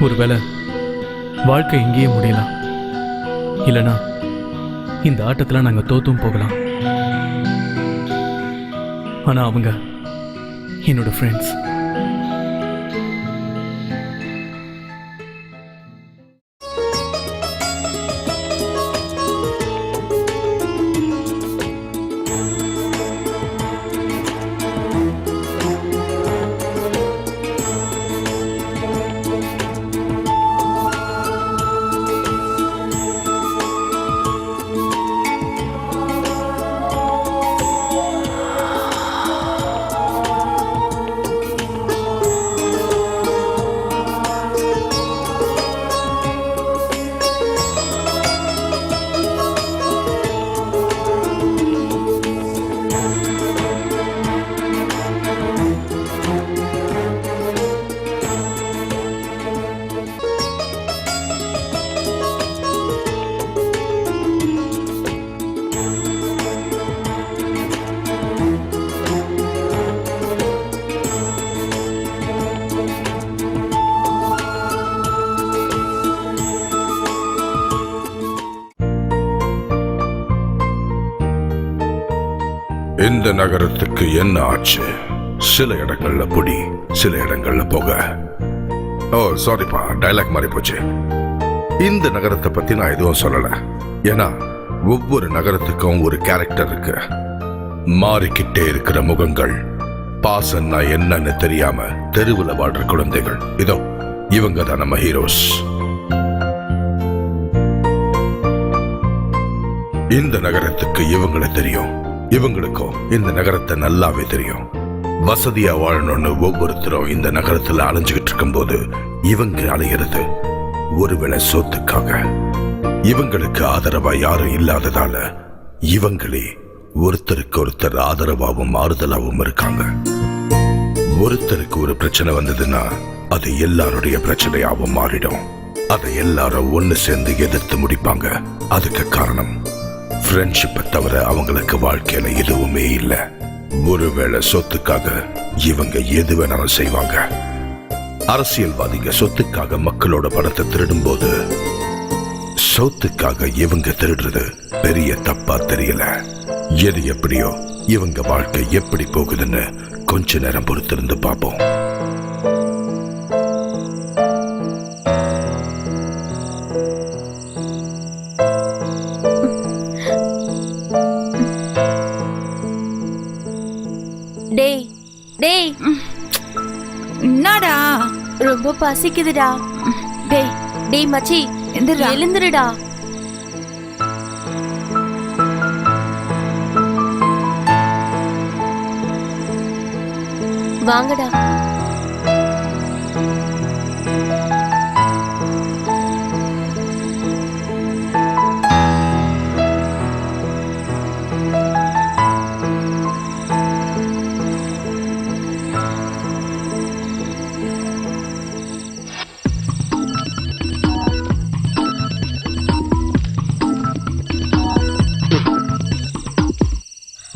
ஒருவேளை வாழ்க்கை இங்கேயே முடியலாம், இல்லைனா இந்த ஆட்டத்தில் நாங்கள் தோத்தும் போகலாம். ஆனால் அவங்க என்னோட ஃப்ரெண்ட்ஸ். இந்த நகரத்துக்கு என்ன ஆச்சு? சில இடங்கள்ல புடி, சில இடங்கள்ல புகை. ஓ சாரிப்பா, டைலாக் மாறி போச்சு. இந்த நகரத்தை பத்தி நான் எதுவும் சொல்லல, ஏன்னா ஒவ்வொரு நகரத்துக்கும் ஒரு கேரக்டர் இருக்கு. மாறிக்கிட்டே இருக்கிற முகங்கள், பாசம்னா என்னன்னு தெரியாம தெருவுல வாழ்ற குழந்தைகள். இதோ இவங்க தான் நம்ம ஹீரோஸ். இந்த நகரத்துக்கு இவங்களை தெரியும், இவங்களுக்கும் இந்த நகரத்தை நல்லாவே தெரியும். வசதியா வாழணும்னு ஒவ்வொருத்தரும் இந்த நகரத்துல அலைஞ்சுகிட்டு இருக்கும் போது இவங்க அலையிறது ஒருவேளை சொத்துக்காக. இவங்களுக்கு ஆதரவா யாரும் இல்லாததால இவங்களே ஒருத்தருக்கு ஒருத்தர் ஆதரவாகவும் ஆறுதலாகவும் இருக்காங்க. ஒருத்தருக்கு ஒரு பிரச்சனை வந்ததுன்னா அது எல்லாருடைய பிரச்சனையாகவும் மாறிடும். அதை எல்லாரும் ஒன்னு சேர்ந்து எதிர்த்து முடிப்பாங்க. அதுக்கு காரணம் ஃப்ரெண்ட்ஷிப்பை தவிர அவங்களுக்கு வாழ்க்கையில எதுவுமே இல்ல. ஒருவேளை சொத்துக்காக இவங்க எது வேணாலும் செய்வாங்க. அரசியல்வாதிங்க சொத்துக்காக மக்களோட பணத்தை திருடும் போது சொத்துக்காக இவங்க திருடுறது பெரிய தப்பா தெரியல. எது எப்படியோ இவங்க வாழ்க்கை எப்படி போகுதுன்னு கொஞ்ச நேரம் பொறுத்திருந்து பார்ப்போம். என்னடா ரொம்ப பசிக்குதுடா. டேய் டேய் மச்சி, எழுந்துருடா. வாங்கடா.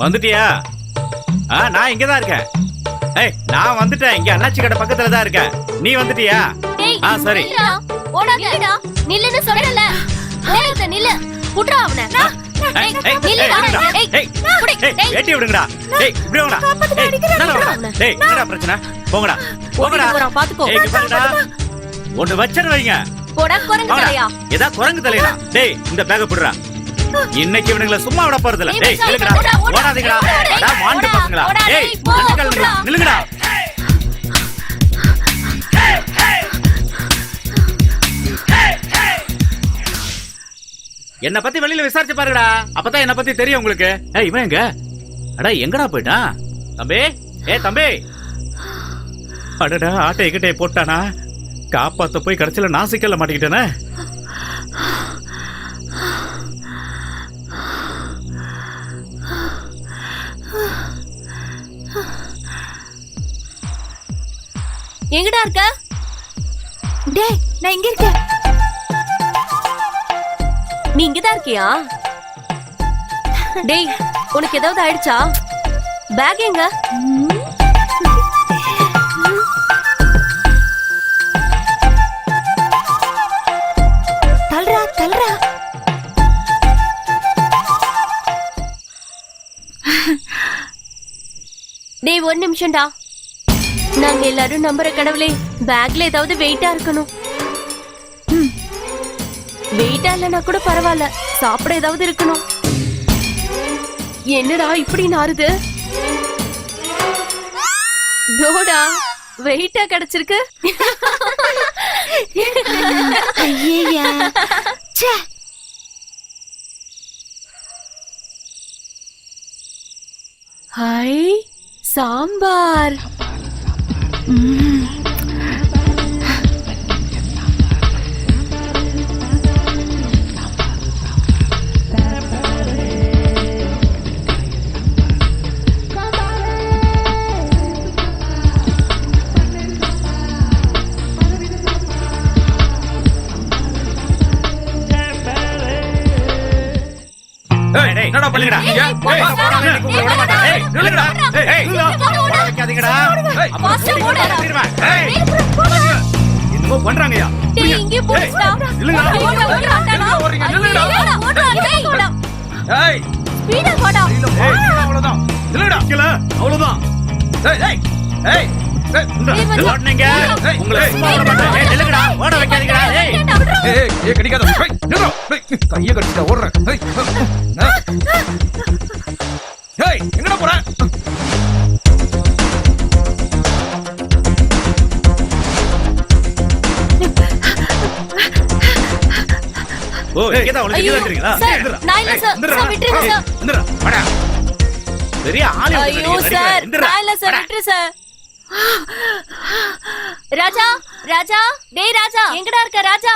வந்துட்டியா? நான் இங்கதான் இருக்கேன். ஏய், நான் வந்துட்டேன். இங்க அண்ணாச்சி கடை பக்கத்துல தான் இருக்கேன். நீ வந்துட்டியா? சரி. ஓடாதடா, நில்லுன்னு சொல்றல. ஓடாத, நில்லு. புட்றா அவனை. ஏட்டி விடுங்கடா. ஏய், இப்படி வாங்கடா. ஏய், என்னடா பிரச்சனை? போங்கடா. போங்கடா. பாத்துக்கோ. ஏய், பாருடா. ஒன்னு வச்சன வைங்க. போடா குரங்கு தலையா. ஏதா குரங்கு தலையா? டேய், இந்த பேக்க புடுறா. இன்னைக்கு இவனுங்கள சும்மா விட போறது இல்ல. டேய், நில்லுங்கடா. ஓடாதீங்கடா. அட மாண்டு பசங்களா. ஏய், நில்லுங்கடா. என்ன பத்தி வெளியில விசாரிச்சு பாருங்கடா. அப்பதான் என்ன பத்தி தெரியும் உங்களுக்கு. ஏய், இவன் எங்க? அட எங்கடா போயிட்டான்? தம்பி, ஏய் தம்பி. அடடா, ஆட்டை எங்கிட்டே போட்டானா? காப்பாத்த போய் கடைசியில நான் சிக்கல்ல மாட்டிக்கிட்டேனே. எங்கடா இருக்க? டேய், நான் இங்க இருக்கேன். நீ இங்கதான் இருக்கியா? டேய், உனக்கு ஏதாவது ஆயிடுச்சா? பேக் எங்க? டேய் ஒரு நிமிஷம்டா. நாங்க எல்லாரும் நம்புற கடவுளே, பேக்ல ஏதாவது வெயிட்டா இருக்கணும். வெயிட்டா இல்லைன்னா கூட பரவாயில்ல, சாப்பிட ஏதாவது இருக்கணும். என்னடா இப்படி நாறுது? தோடா வெயிட்டா கிடைச்சிருக்கு. ஐயா ஹை சாம்பார். என்னடா பண்ணுங்கடா? என்னமோ பண்றாங்கயா. டேய் இங்கே போடுடா. ஸ்பீடா போடா. அவ்வளவுதான். அவ்வளவுதான். ஓடுனீங்க. உங்களை சும்மா விட மாட்டேன். நில்லுங்கடா. ஓட வைக்காதீங்கடா. கடிக்காத கைய கடிச்சிட்டா ஓடுறேன். எங்கடா போற? ஓ இங்கதான் உங்களுக்கு ஐயோ, இங்க வந்துறீங்களா? சார், நான் இல்ல சார். சார், விட்டுருங்க சார். இந்திரா வாடா. பெரிய ஆளு ஐயோ சார், நான் இல்ல சார், விட்டுரு சார். ராஜா ராஜா, டேய் ராஜா, எங்கடா இருக்க ராஜா?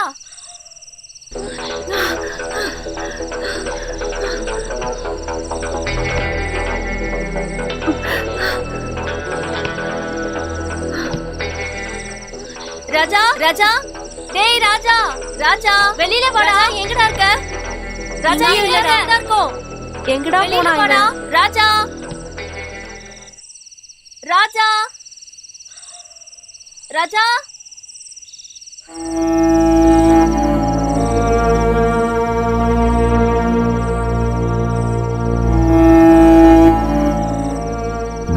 ராஜா ராஜா, டேய் ராஜா ராஜா, வெளியில வாடா. எங்கடா இருக்க ராஜா? இல்லடா இருக்கோம். எங்கடா போனா ராஜா? ராஜா ராஜா,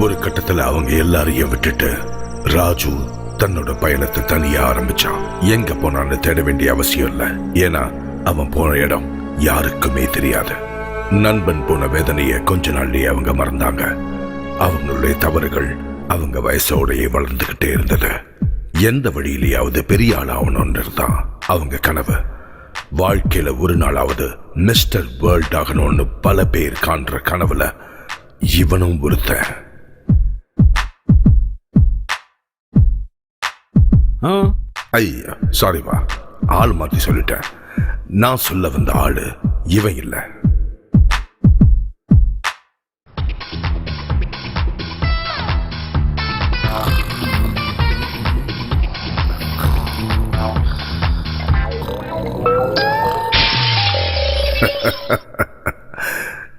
ஒரு கட்டத்துல அவங்க எல்லாரையும் விட்டுட்டு ராஜு தன்னோட பயணத்தை தனியா ஆரம்பிச்சான். எங்க போனான்னு தேட வேண்டிய அவசியம் இல்ல, ஏன்னா அவன் போன இடம் யாருக்குமே தெரியாது. நண்பன் போன வேதனைய கொஞ்ச நாள்லயே அவங்க மறந்தாங்க. அவங்களுடைய தவறுகள் அவங்க வயசோடையே வளர்ந்துகிட்டே இருந்தது. எந்த வழியிலேயாவது பெரிய ஆள் ஆகணும்னு தான் அவங்க கனவு. வாழ்க்கையில ஒரு நாளாவது மிஸ்டர் வேர்ல்ட் ஆகணும்னு பல பேர் காண்ற கனவுல இவனும் ஒருத்தன். ஐயா சாரிவா, ஆள் மாத்தி சொல்லிட்டேன். நான் சொல்ல வந்த ஆளு இவன் இல்ல.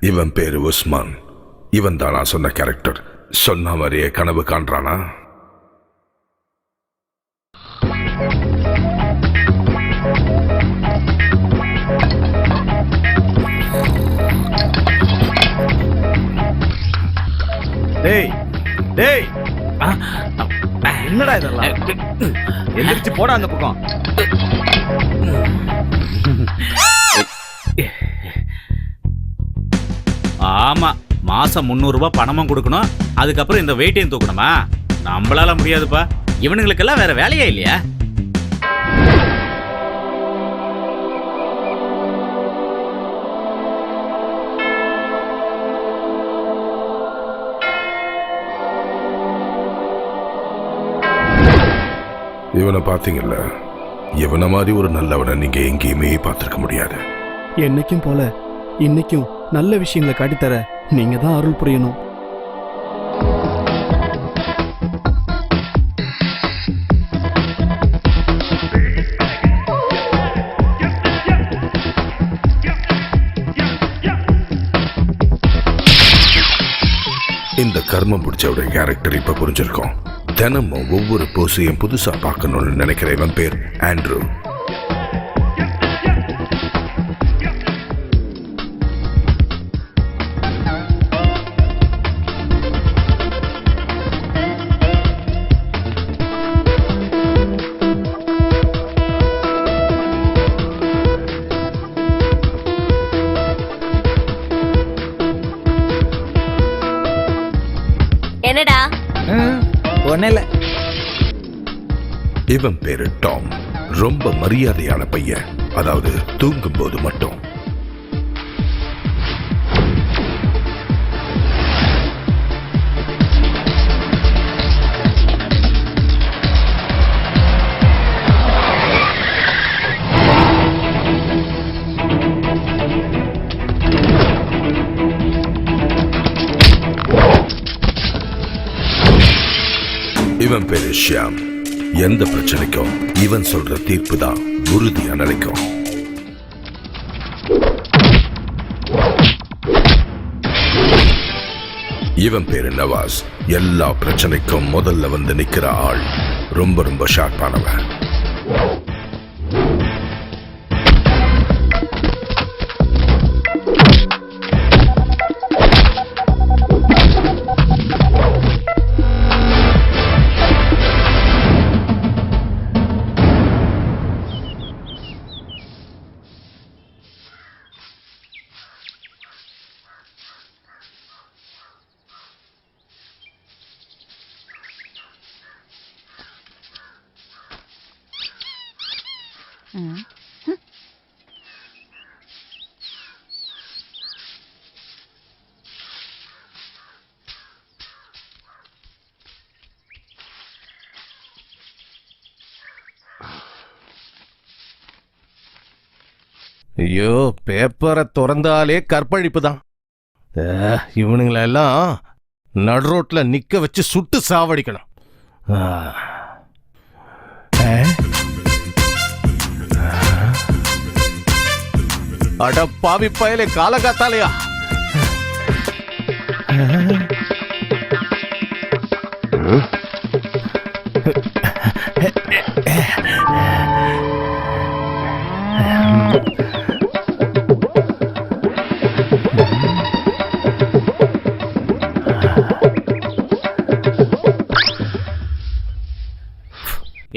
இவன் பேரு உஸ்மான். இவன் தான் நான் சொன்ன கேரக்டர். சொன்ன மாதிரியே கனவு காண்றானா? டேய் டேய் என்னடா இதெல்லாம்? எந்திரிச்சு போடா அந்த பக்கம். ஆமா, மாசம் 300 ரூபாய் பணமும் கொடுக்கணும், அதுக்கப்புறம் இந்த வெயிட்டையும் தூக்கணுமா? நம்மளால முடியாதுப்பா. இவனுங்களுக்கெல்லாம் வேற வேலையே இல்லையா? இவனை பாத்தீங்கல்ல, இவனை மாதிரி ஒரு நல்லவனை நீங்க எங்கேயுமே பார்த்திருக்க முடியாது. என்னைக்கும் போல இன்னைக்கும் நல்ல விஷயங்களை காட்டித்தர நீங்க தான் அருள் புரியணும். இந்த கர்மம் பிடிச்சவுடைய கேரக்டர் இப்ப புரிஞ்சிருக்கும். தினமும் ஒவ்வொரு போஸையும் புதுசா பார்க்கணும்னு நினைக்கிற இவன் பேர் ஆண்ட்ரூ. என்னடா? ஒன்னும் இல்ல. இவன் பேரு டாம். ரொம்ப மரியாதையான பையன். அதாவது தூங்கும்போது மட்டும். இவன் பேரு ஷியாம். எந்த பிரச்சனைக்கும் இவன் சொல்ற தீர்ப்பு தான் உறுதியா நிலைக்கும். இவன் பேரு நவாஸ். எல்லா பிரச்சனைக்கும் முதல்ல வந்து நிக்கிற ஆள். ரொம்ப ரொம்ப ஷார்ப்பானவன். ஐயோ, பேப்பரை திறந்தாலே கற்பழிப்பு தான். இவனுங்களெல்லாம் நடுரோட்ல நிக்க வச்சு சுட்டு சாவடிக்கணும். அட பாவி பயலே, காலகாத்தாலையா?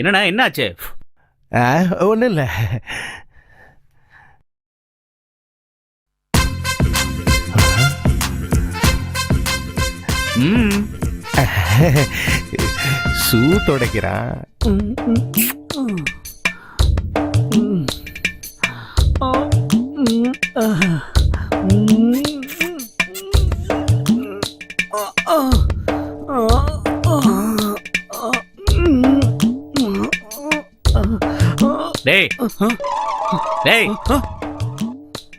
என்னண்ணா என்னாச்சு? ஒன்றும் இல்லை. சூ துடைக்கிறான். டேய் டேய்,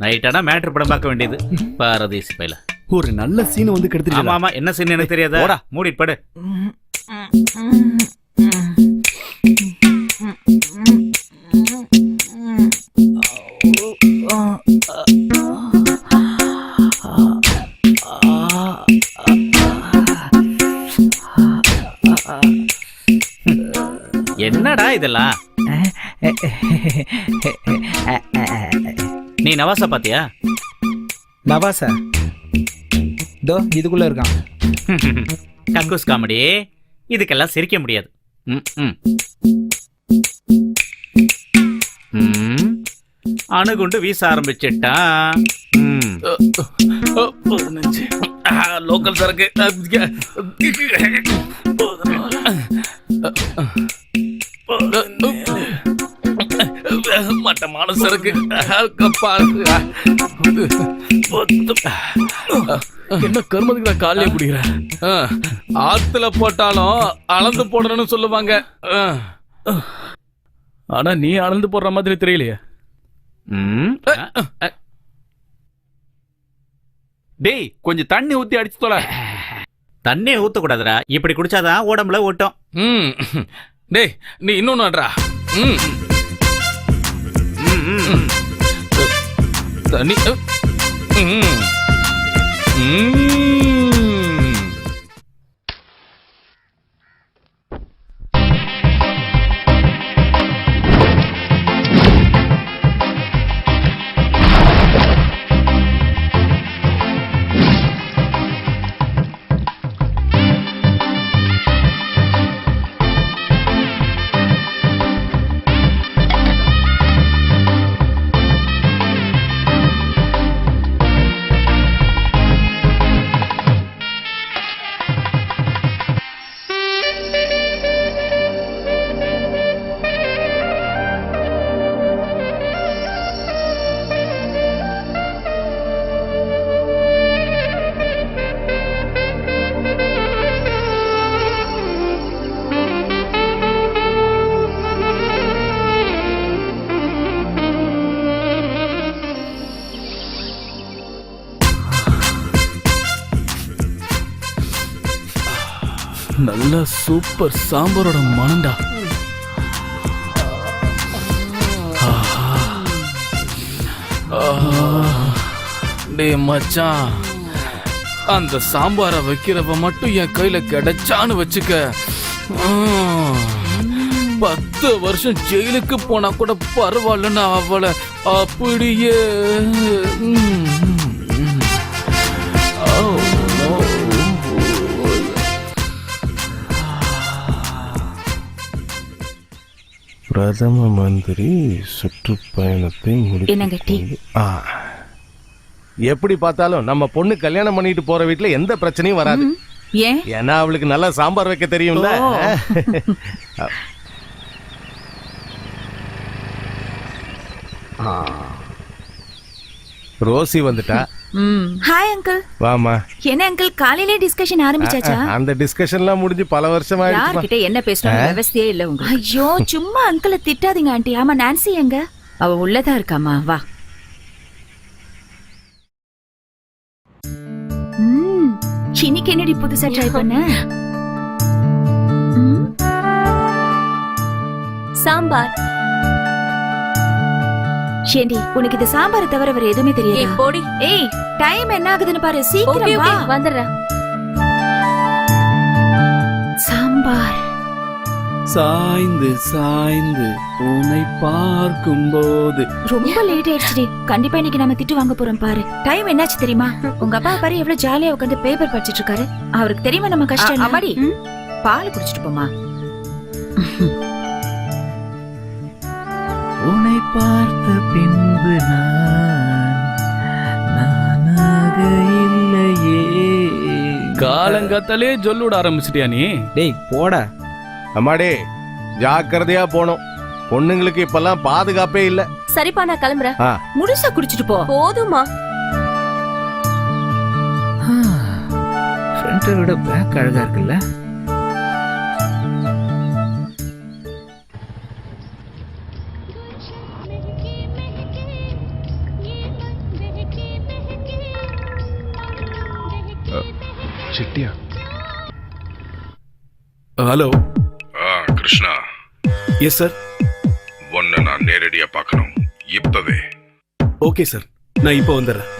நைட்டானா மேட்ரு படம் பார்க்க வேண்டியது. பாரதேசி பையல ஒரு நல்ல சீன் வந்து கெடுத்துட்டு. ஆமா ஆமா, என்ன சீன் எனக்கு தெரியாதா? போடா, மூடிட்டு படு. என்னடா இதெல்லாம்? நீ நவாசா பாத்தியா? நவாசா தோ இதுக்குள்ள இருக்கான். கக்கூஸ் காமெடி. இதுக்கெல்லாம் சிரிக்க முடியாது. அணுகுண்டு வீச ஆரம்பிச்சிட்டான். லோக்கல் சரக்கு. மட்டமான சரக்கு. என்ன கருமதுக்கு நான் காலையே பிடிக்கிறேன். ஆத்துல போட்டாலும் அளந்து போடணும்னு சொல்லுவாங்க. ஆனா நீ அளந்து போடுற மாதிரி தெரியலையே. டேய், கொஞ்சம் தண்ணி ஊத்தி அடிச்சு தொலை. தண்ணி ஊத்த கூடாதுடா. இப்படி குடிச்சாதான் உடம்புல ஓட்டும். டேய், நீ இன்னொன்னுடா. தண்ணி. நல்ல சூப்பர் சாம்பாரோட மனண்டா. டேய் மச்சான், அந்த சாம்பாரை வைக்கிறப்ப மட்டும் என் கையில கிடைச்சான்னு வச்சுக்க, 10 வருஷம் ஜெயிலுக்கு போனா கூட பரவாயில்லன்னு அவளை அப்படியே பிரதம மந்திரி சுற்றுப்பயணத்தை என்னங்க டீ? எப்படி பார்த்தாலும் நம்ம பொண்ணு கல்யாணம் பண்ணிட்டு போற வீட்டுல எந்த பிரச்சனையும் வராது. ஏன்? ஏன்னா அவளுக்கு நல்லா சாம்பார் வைக்க தெரியும்ல. ரோசி வந்துட்டா. Hi uncle. வாமா. என்ன அங்கிள் காலையிலே டிஸ்கஷன் ஆரம்பிச்சாச்சா? அந்த டிஸ்கஷன்லாம் முடிஞ்சு பல வருஷம் ஆயிடுச்சு. யார்கிட்ட என்ன பேசணும் விவசாயே இல்ல உங்களுக்கு. ஐயோ சும்மா அங்கிளை திட்டாதீங்க ஆண்டி. ஆமா நான்சி எங்க? அவ உள்ளதா இருக்காமா, வா. இன்னைக்கு என்னடி புதுசா ட்ரை பண்ண? சாம்பார். ஏண்டி உனக்கு இது சாம்பாரை தவிர வேற எதுவுமே தெரியாது? போடி. ஏய் டைம் என்ன ஆகுதுன்னு பாரு, சீக்கிரம் வா. வந்துடுறேன். சாம்பார். சாய்ந்து சாய்ந்து உன்னை பார்க்கும்போது. ரொம்ப லேட் ஆயிடுச்சு. கண்டிப்பா இன்னைக்கு நம்ம திட்டு வாங்க போறோம் பாரு. டைம் என்னாச்சு தெரியுமா? உங்க அப்பா பாரு எவ்வளவு ஜாலியா உட்காந்து பேப்பர் படிச்சிட்டு இருக்காரு. அவருக்கு தெரியுமா நம்ம கஷ்டம்? அம்மாடி பால் குடிச்சிட்டு போமா. உன்னை பார்த்த பின்பு நானாக இல்லையே. காலங்காத்தாலே சொல்லுட ஆரம்பிச்சிட்டியா நீ? டேய் போடா. அம்மாடே ஜாக்கிரதையா போனோம். பொண்ணுங்களுக்கு இப்பெல்லாம் பாதுகாப்பே இல்ல. சரிப்பா நான் கிளம்புறேன். முழுசா குடிச்சிட்டு போ. போதுமா? ஃப்ரண்ட்டை விட பேக் அழகா இருக்குல்ல? சிட்டியா? ஹலோ. கிருஷ்ணா. Yes sir. உன்னை நான் நேரடியா பார்க்கணும் இப்பவே. ஓகே சார், நான் இப்போ வந்துடுறேன்.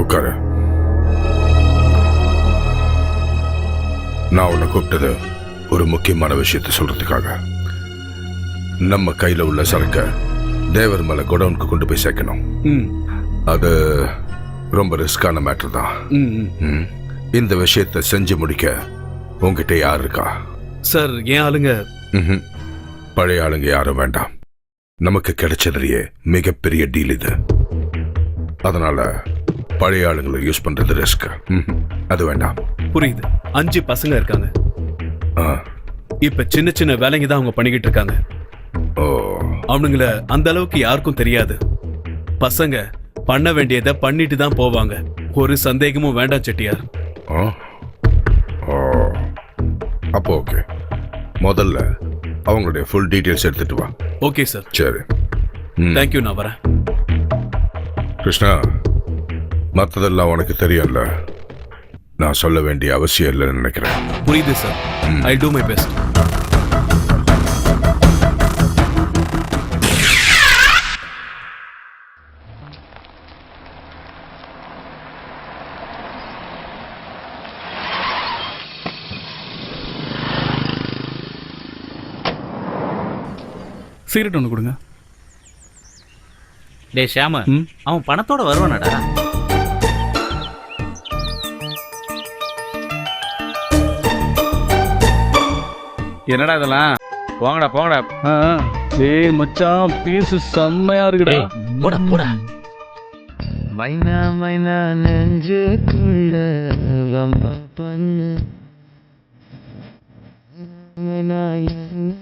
உட்காரு. நான் உன்னை கூப்பிட்டது ஒரு முக்கியமான விஷயத்தை சொல்றதுக்காக. நம்ம கையில உள்ள சரக்க தேவர் மலை குடவுனுக்கு கொண்டு போய் சேர்க்கணும். அது ரொம்ப ரிஸ்கான மேட்டர் தான். இந்த விஷயத்தை செஞ்சு முடிக்க உங்ககிட்ட யார் இருக்கா? சார் என் ஆளுங்க. பழைய ஆளுங்க யாரும் வேண்டாம். நமக்கு கிடைச்சதுலயே மிகப்பெரிய டீல் இது. அதனால பழைய ஆளுங்களை யூஸ் பண்றது ரிஸ்க். அது வேண்டாம். புரியுது. 5 பசங்க இருக்காங்க. இப்ப சின்ன சின்ன வேலைங்க தான் அவங்க பண்ணிக்கிட்டு இருக்காங்க. அவனுங்கள அந்த அளவுக்கு யாருக்கும் தெரியாது. பசங்க பண்ண வேண்டியதை பண்ணிட்டு தான் போவாங்க. ஒரு சந்தேகமும் வேண்டாம் செட்டியார். அப்போ ஓகே. முதல்ல அவங்களுடைய ஃபுல் டீடைல்ஸ் எடுத்துட்டு வா. Okay sir. சரி. தேங்க்யூ. நான் வரேன். கிருஷ்ணா, மற்றதெல்லாம் உனக்கு தெரியும்ல. நான் சொல்ல வேண்டிய அவசியம் இல்லைன்னு நினைக்கிறேன். புரியுது sir. I do my best. Cigarette ஒன்று கொடுங்க. டே ஷாம, அவன் பணத்தோட வருவானடா. என்னடா இதெல்லாம்? போங்கடா போங்கடா. டேய் மச்சான், பீஸ் செம்மையா இருக்குடா. போடா போடா. மைனா மைனா நெஞ்சுக்குள்ள வம்ப பண்ணு மைனா என்ன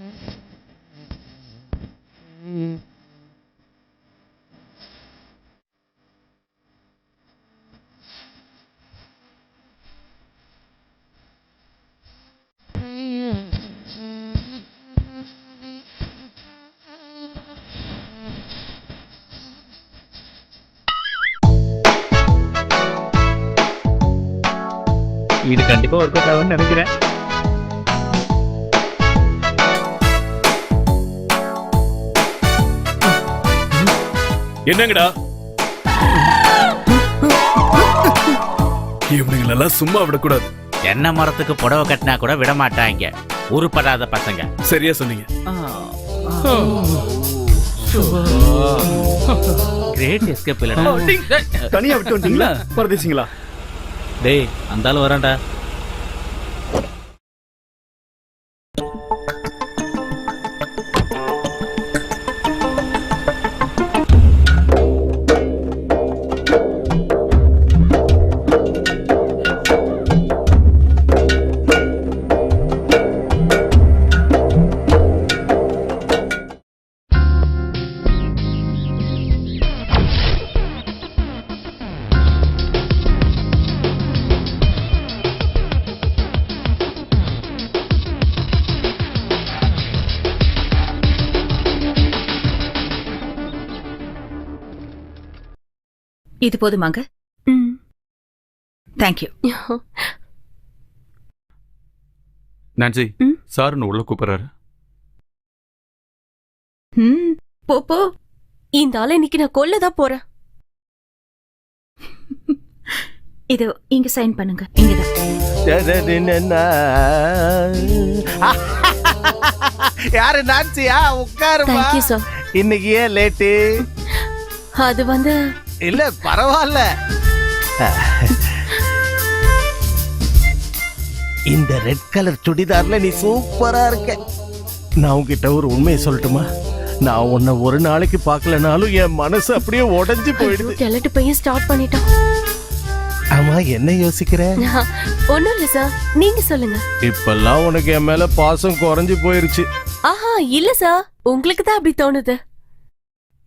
இது கண்டிப்பா ஒர்க் அவுட் ஆகும்னு நினைக்கிறேன். என்னங்கடா இவனுங்களெல்லாம் சும்மா விடக்கூடாது. என்ன மரத்துக்கு புடவை கட்டினா கூட விட மாட்டாங்க உருப்படாத பசங்க. சரியா சொன்னீங்க. கிரேட் எஸ்கேப் இல்லடா. தனியா விட்டு வந்தீங்களா பரதேசிங்களா? டேய் அந்த ஆள் வரான்டா. இது போதுமாங்க? தேங்க்யூ. நான்சி சார் உள்ள கூப்பிடுறாரு. போ போ, இந்த ஆளை இன்னைக்கு நான் கொல்லதான் போறேன். இது இங்க சைன் பண்ணுங்க. இங்கதான். யாரு நான்சியா? உட்காருமா. Thank you sir. இன்னைக்கு ஏன் லேட்டு? அது வந்து இல்ல பரவாயில்ல. இந்த ரெட் கலர் சுடிதார்ல நீ சூப்பரா இருக்க. நான் உன்கிட்ட ஒரு உண்மையை சொல்லட்டுமா? நான் உன்னை ஒரு நாளைக்கு பார்க்கலனாலும் என் மனசு அப்படியே உடைஞ்சு போயிடுது. கிளட்டு பையன் ஸ்டார்ட் பண்ணிட்டான். ஆமா, என்ன யோசிக்கிற? ஒண்ணும் இல்ல சார், நீங்க சொல்லுங்க. இப்பெல்லாம் உனக்கு என் மேல பாசம் குறைஞ்சு போயிருச்சு. ஆஹா இல்ல சார், உங்களுக்கு தான் அப்படி தோணுது.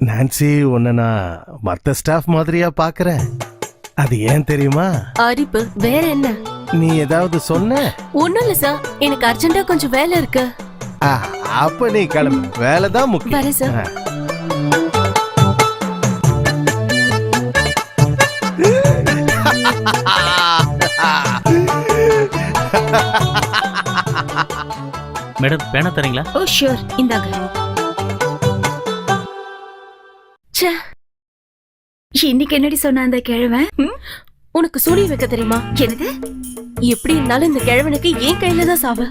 நான்சி, உன்னை நான் மத்த ஸ்டாஃப் மாதிரியா பாக்குறேன். அது ஏன் தெரியுமா? அரிப்பு வேற என்ன? நீ ஏதாவது சொன்ன? ஒண்ணும் இல்ல சார், எனக்கு அர்ஜென்ட்டா கொஞ்சம் வேலை இருக்கு. அப்ப நீ கிளம்பு, வேலைதான் முக்கியம். வரேன் சார். மேடம் பேனா தரீங்களா? ஓ ஷூர், இந்தாங்க. இன்னைக்கு என்னடி சொன்ன அந்த கிழவன்? உனக்கு சூடி வைக்க தெரியுமா? என்னது? எப்படி இருந்தாலும் இந்த கிழவனுக்கு என் கையில தான் சாவு.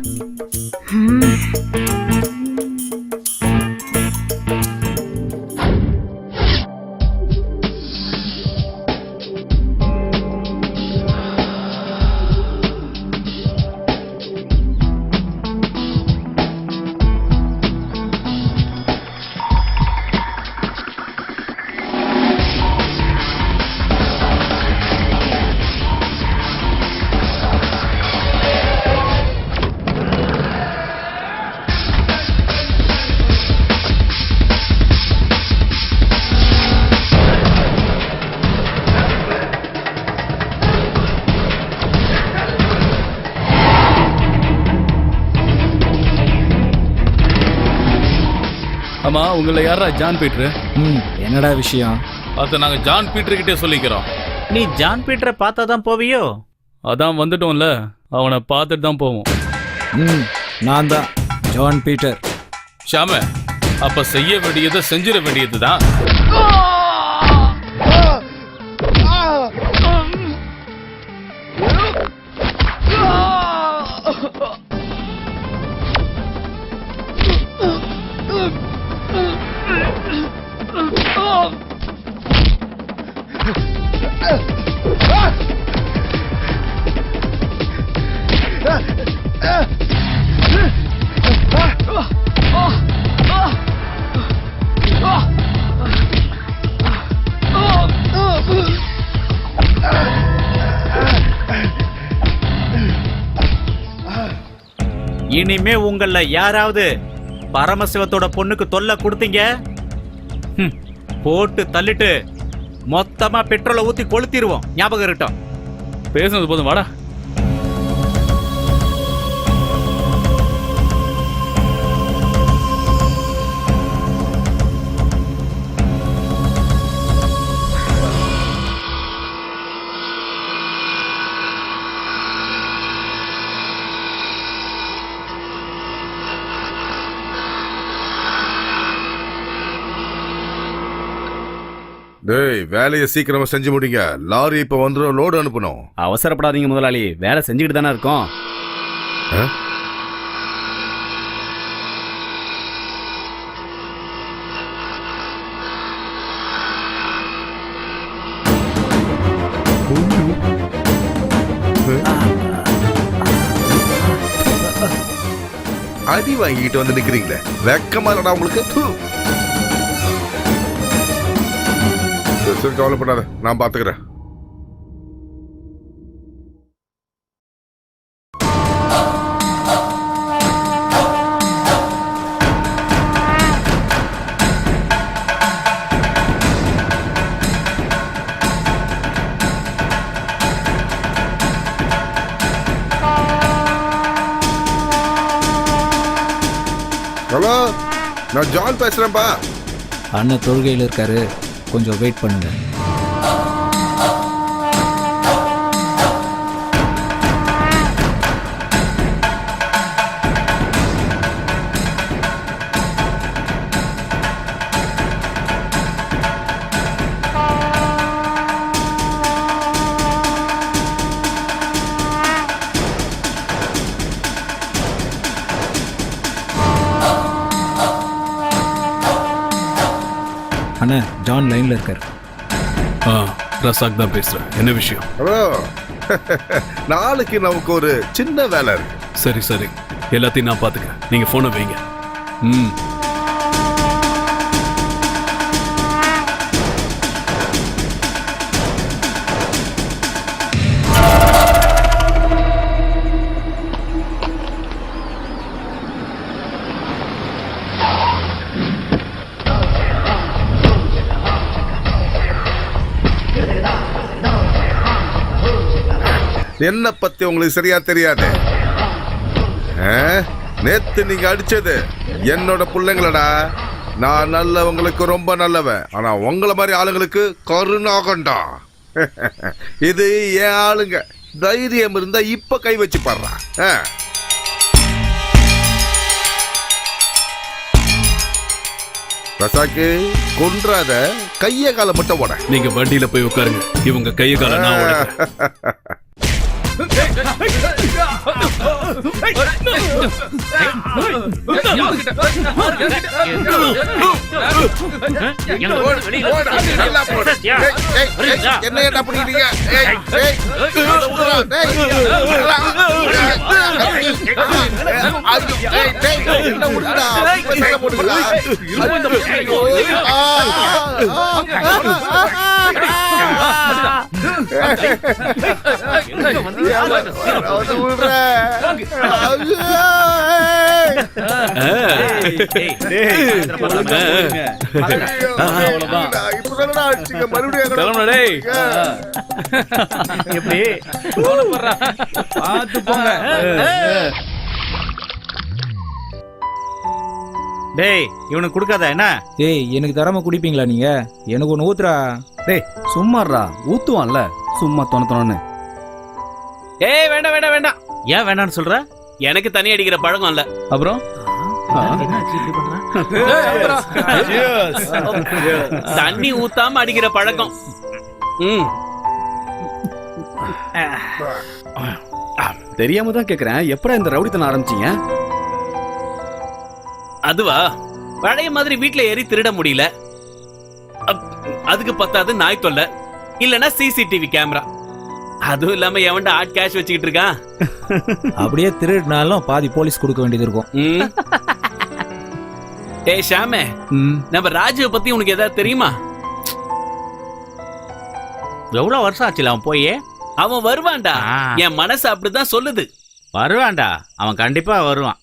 ஆமா, உங்களை யாரா ஜான் பீட்டர்? என்னடா விஷயம்? அத நாங்க ஜான் பீட்டர் கிட்டே சொல்லிக்கிறோம். நீ ஜான் பீட்டரை பார்த்தா தான் போவியோ? அதான் வந்துட்டோம்ல, அவனை பார்த்துட்டு தான் போவோம். நான் தான் ஜான் பீட்டர். ஷாம, அப்ப செய்ய வேண்டியதை செஞ்சிட வேண்டியதுதான். இனிமே உங்கள யாராவது பரமசிவத்தோட பொண்ணுக்கு தொல்லை கொடுத்தீங்க, போட்டு தள்ளிட்டு மொத்தமா பெட்ரோலை ஊத்தி கொளுத்திடுவோம். ஞாபகம் இருக்கட்டும். பேசுனது போதும், வாடா. டேய், வேலையை சீக்கிரமா செஞ்சு முடிங்க. லாரி இப்ப வந்துடும், லோடு அனுப்பணும். அவசரப்படாதீங்க முதலாளி, வேலை செஞ்சுக்கிட்டு தானே இருக்கோம். அடி வாங்கிட்டு வந்து நிக்கிறீங்களே, வெக்கமா இல்லடா உங்களுக்கு? சரி, கவலைப்படாத, நான் பாத்துக்கிறேன். ஹலோ, நான் ஜான் பேசுறேன்ப்பா. அண்ணன் தொழுகையில் இருக்காரு, கொஞ்சம் வெயிட் பண்ணுங்க. அண்ணா, ஜான் லைன்ல இருக்காரு. ரசாக் தான் பேசுறேன். என்ன விஷயம்? ஹலோ, நாளைக்கு நமக்கு ஒரு சின்ன வேலை இருக்கு. சரி சரி, எல்லாத்தையும் நான் பாத்துக்கிறேன். நீங்க போனை வைங்க. என்ன பத்தி உங்களுக்கு சரியா தெரியாது. நேத்து நீங்க அடிச்சது என்னோட பிள்ளைங்களடா. நான் நல்லவங்களுக்கு ரொம்ப நல்லவன், ஆனா உங்களை மாதிரி ஆளுங்களுக்கு கருணாகண்டா. இது என் ஆளுங்க. தைரியம் இருந்தா இப்ப கை வச்சு பாடுறான். ரசாக்கு, கொன்றாத, கைய கால மட்டும் ஓட. நீங்க வண்டியில போய் உட்காருங்க. இவங்க கைய கால நான் ஓடுறேன். என்ன பண்ணிட்டீங்க? டேய், இவனுக்கு கொடுக்காத என்ன? ஏய், எனக்கு தராம குடிப்பீங்களா நீங்க? எனக்கு ஒன்று ஊத்துறா. டேய் சும்மாறா, ஊத்துவான்ல சும்மா தொணத்தொன்னு. ஏய், வேண்டாம் வேண்டாம் வேண்டாம். ஏன் வேண்டாம்னு சொல்ற? எனக்கு தண்ணி அடிக்கிற பழக்கம் இல்ல. அப்புறம் தண்ணி ஊத்தாம அடிக்கிற பழக்கம். தெரியாம தான் கேக்குறேன், எப்படா இந்த ரவுடித்தனம் ஆரம்பிச்சீங்க? அதுவா, பழைய மாதிரி வீட்ல ஏறி திருட முடியல. அதுக்கு பத்தாது நாய் தொல்லை, இல்லனா சிசிடிவி கேமரா. அதுவும் இல்லாம எவன்டா ஆட் கேஷ் வச்சுக்கிட்டு இருக்கான். அப்படியே திருடினாலும் பாதி போலீஸ் கொடுக்க வேண்டியது இருக்கும். ஏய் ஷாமே, நம்ம ராஜுவை பத்தி உனக்கு ஏதாவது தெரியுமா? எவ்வளவு வருஷம் ஆச்சுல அவன் போய்? அவன் வருவான்டா, என் மனசு அப்படிதான் சொல்லுது. வருவான்டா, அவன் கண்டிப்பா வருவான்.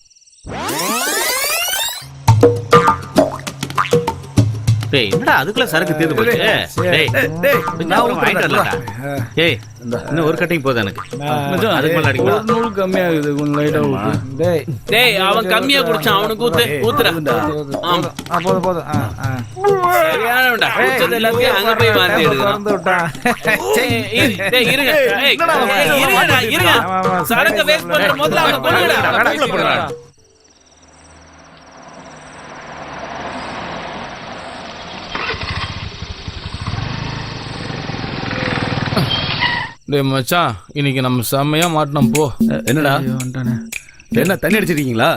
டேய் என்னடா அதுக்குள்ள சரக்கு தீர்ந்து போச்சு டேய் கொஞ்சம் அப்புறம் வாங்கிட்டு வரலாம்டா. ஏய் இன்னும் ஒரு கட்டிங் போதும் எனக்கு அதுக்கு மேல அடிக்க ஒரு நூல் கம்மியாகுது கொஞ்சம் லைட்டா ஊத்து. டேய் அவன் கம்மியா குடிச்சான் அவனுக்கு ஊத்துறா சரியானவன்டா குடிச்சது எல்லாத்தையும் அங்க போய் வாந்தி எடுக்கிறான் டேய் இருங்க இருங்க சரக்கு வேஸ்ட் பண்ற முதல்ல அவனை கொன்னுடா டேய் மச்சான் இன்னைக்கு நம்ம செம்மையா மாட்டணும் போ. என்னடா என்ன தண்ணி அடிச்சிருக்கீங்களா?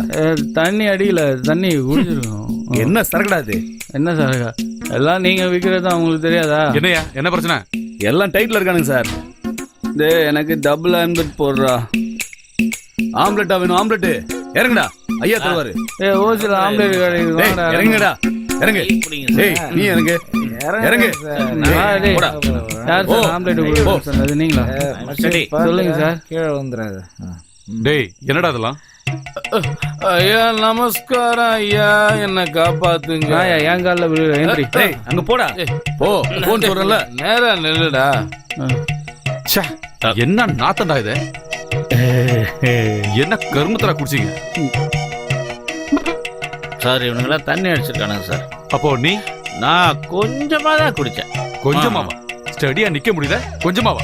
தண்ணி அடியில தண்ணி குடிச்சிருக்கோம். என்ன சரக்குடா இது? என்ன சரகா எல்லாம் நீங்க விற்கிறது அவங்களுக்கு தெரியாதா? என்னையா என்ன பிரச்சனை? எல்லாம் டைட்ல இருக்கானுங்க சார். டேய் எனக்கு டபுள் ஆம்லெட் போடுறா. ஆம்லெட்டா வேணும்? ஆம்லெட் இறங்குடா, ஐயா தருவாரு. ஓசில ஆம்லேட் கிடைக்குது. இறங்குடா, இறங்கு. டேய் நீ இறங்கு, இறங்கு. போடா. யார் சார் ஆம்லேட் சொன்னது? நீங்களா? சொல்லுங்க சார். கீழே வந்துடாது. டேய் என்னடா அதெல்லாம்? ஐயா நமஸ்காரம் ஐயா, என்ன காப்பாத்துங்க. ஐயா என் காலில் விழுறேன். டேய் அங்க போடா, போ போன்னு சொல்றல. நேரா நெல்லுடா. என்ன நாத்தண்டா இது? என்ன கருமத்தரா குடிச்சீங்க? சார் இவனுங்கெல்லாம் தண்ணி அடிச்சிருக்கானுங்க சார். அப்போ நீ? நான் கொஞ்சமா தான் குடிச்சேன். கொஞ்சமாவா? ஸ்டடியா நிக்க முடியல, கொஞ்சமாவா?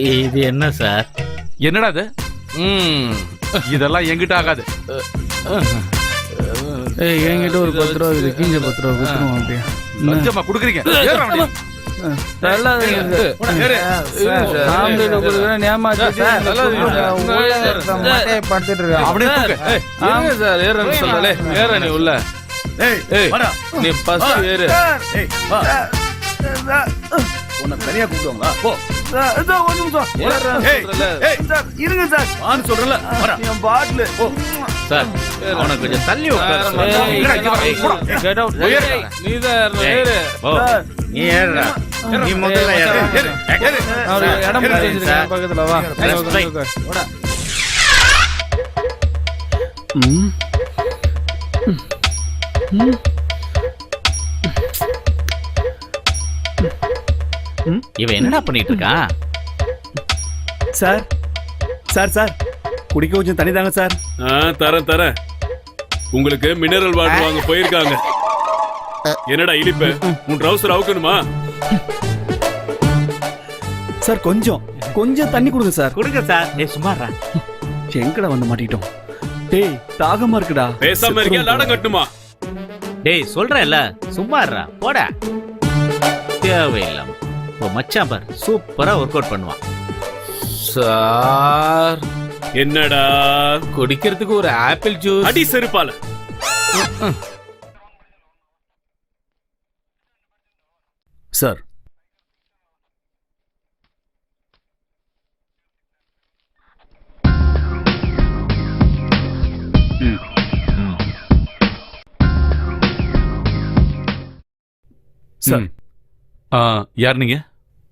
இது என்ன சார்? என்னடா இது? இதெல்லாம் என்கிட்ட ஆகாது. என்கிட்ட ஒரு 10 ரூபா இது, கீஞ்ச 10 ரூபா கொடுத்துருவோம். அப்படியே லஞ்சமா குடுக்குறீங்க? நீ பஸ் ஏறு. தனியா கூப்பிடுவாங்களா? போ. இருங்க சார், வான்னு சொல்றல. என் பாட்டில் சார் அவனை கொஞ்சம் தள்ளி நீ ஏறுடா. நீ முதல்ல இடம் பக்கத்துல வா. இவன் என்னடா பண்ணிட்டு இருக்கான்? சார் சார் சார் குடிக்க கொஞ்சம் தண்ணி தாங்க சார். தரேன் உங்களுக்கு மினரல் வாட்டர் வாங்க போயிருக்காங்க. என்னடா இனிப்பு, உன் ட்ரவுசர் அவுக்கணுமா? சார் கொஞ்சம் தண்ணி கொடுங்க சார். கொடுங்க சார். ஏய் சும்மாடா, எங்கடா வந்து மாட்டிட்டோம். டேய் தாகமா இருக்குடா. பேசாம இருக்கியா லாடம் கட்டுமா? டேய் சொல்றேன்ல சும்மாடா, போடா. தேவையில்லாம இப்போ மச்சான் பார் சூப்பரா ஒர்க் அவுட் பண்ணுவான். சார் என்னடா குடிக்கிறதுக்கு ஒரு ஆப்பிள் ஜூஸ். அடி செருப்பால. சார் சார் யார் நீங்க?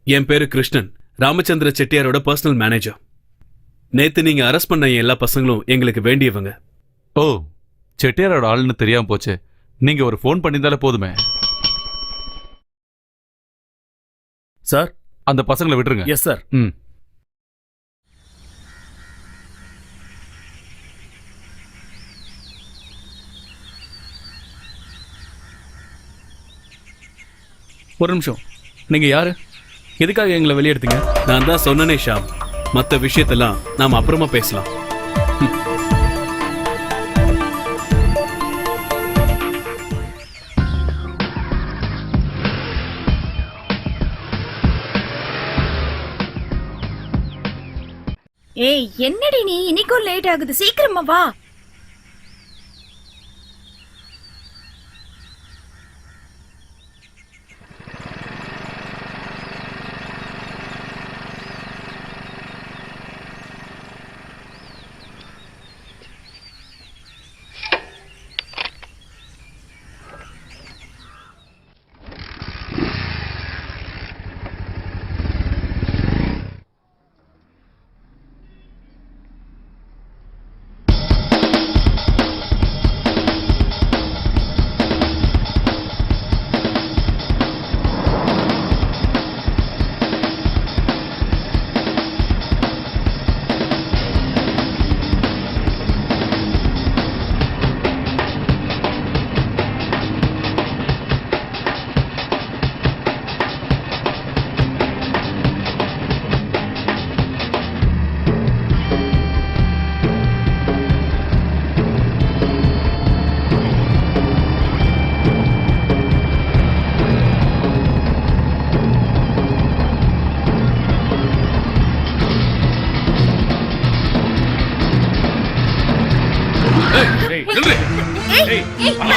என் பேரு கிருஷ்ணன், ராமச்சந்திர செட்டியாரோட பர்சனல் மேனேஜர். நேத்து நீங்க அரெஸ்ட் பண்ண எல்லா பசங்களும் எங்களுக்கு வேண்டியவங்க. ஓ, செட்டியாரோட ஆளுன்னு தெரியாம போச்சு. நீங்க ஒரு ஃபோன் பண்ணியிருந்தாலே போதுமே. சார் அந்த பசங்களை விட்டுருங்க. Yes sir. ஒரு நிமிஷம், நீங்க யாரு? எதுக்காக எங்களை வெளியெடுத்தீங்க? நான் தான் சொன்னனே ஷாம், மற்ற விஷயத்தெல்லாம் நாம அப்புறமா பேசலாம். ஏய் என்னடி நீ இன்னைக்கும் லேட் ஆகுது, சீக்கிரமா வா.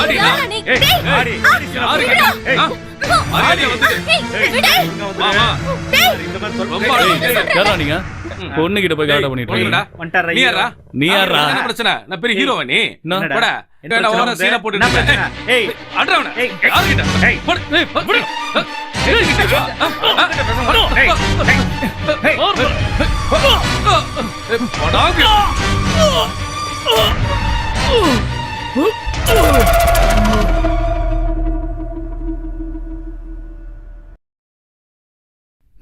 ஆடி யாரா நீ? ஏய், டேய், ஆடி யாரு ஏய் ஆடி வந்து மாமா ரொம்ப யாரா நீங்க பொண்ணு கிட்ட போய் கலாட்டம் பண்ணிட்டு போங்கடா இருக்கீங்க? நீ யாரா நீ யாரா? என்ன பிரச்சனை நான் பெரிய ஹீரோவா நீ என்ன? போடா என்ன ஓர சீன போட்டு ஏய் அட்றவன யாரு கிட்ட ஏய். போடு ஏய் போடு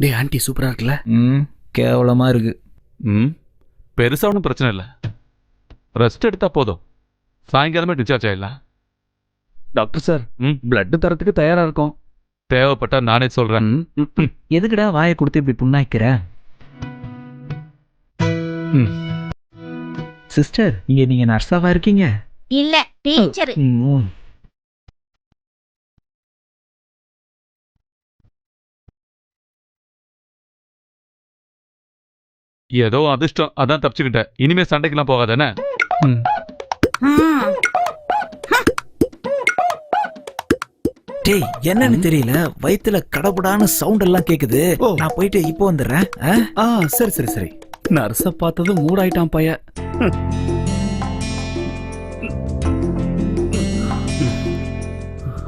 டேய் ஆண்டி சூப்பரா இருக்குல்ல? கேவலமா இருக்கு. பெருசா ஒன்றும் பிரச்சனை இல்லை. ரெஸ்ட் எடுத்தா போதும். சாயங்காலமே டிஸ்சார்ஜ் ஆயிடலாம். டாக்டர் சார், ம் பிளட் தரத்துக்கு தயாரா இருக்கும். தேவைப்பட்டா நானே சொல்றேன். எதுக்குடா வாயை கொடுத்து இப்படி புண்ணாக்கிற? சிஸ்டர், இங்க நீங்க நர்ஸாவா இருக்கீங்க? இல்ல டீச்சர். ஏதோ அதிர்ஷ்டம், அதான் தப்பிச்சுக்கிட்டேன். இனிமே சண்டைக்கெல்லாம் போகாதானே? டேய் என்னன்னு தெரியல, வயித்துல கடபடான சவுண்ட் எல்லாம் கேக்குது. நான் போயிட்டு இப்போ வந்துடுறேன். சரி சரி சரி. நர்ஸ பார்த்ததும் மூடாயிட்டான் பைய.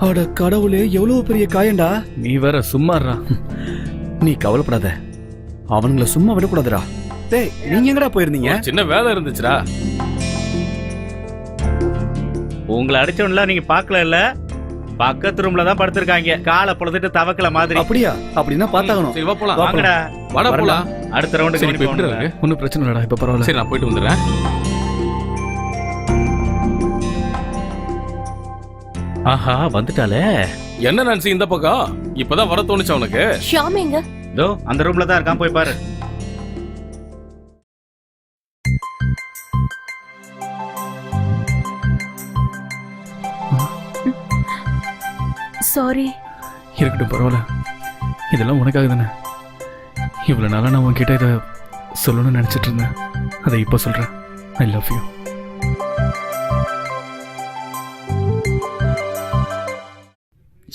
அட கடவுளே, எவ்வளவு பெரிய காயண்டா. நீ வேற சும்மாறா. நீ கவலைப்படாத, அவனுங்கள சும்மா விடக்கூடாதுடா. டேய் நீங்க எங்கடா போயிருந்தீங்க? சின்ன வேலை இருந்துச்சுடா. உங்களை அடிச்சவன்லாம் நீங்க பார்க்கல இல்ல? பக்கத்து ரூம்ல தான் படுத்திருக்காங்க, காலை பொழுதுட்டு தவக்கல மாதிரி. அப்படியா? அப்படின்னா பார்த்தாகணும். சரி வா போலாம். வாங்கடா, வாடா போலாம். அடுத்த ரவுண்டுக்கு சரி இப்ப எப்படி இருக்கு? ஒன்னும் பிரச்சனை இல்லடா, இப்ப பரவாயில்ல. சரி நான் போயிட்டு வந்துடுறேன். ஆஹா வந்துட்டாலே. என்ன நான்சி இந்த பக்கம்? இப்பதான் வர தோணுச்சு உனக்கு? ஷாம் எங்க? இதோ அந்த ரூம்ல தான் இருக்கான், போய் பாரு. சாரி. இருக்கட்டும், பரவாயில்ல. இதெல்லாம் உனக்காக தானே. இவ்வளவு நாளா நான் உன்கிட்ட இதை சொல்லணும்னு நினைச்சிட்டு இருந்தேன். அதை இப்போ சொல்றேன். I love you.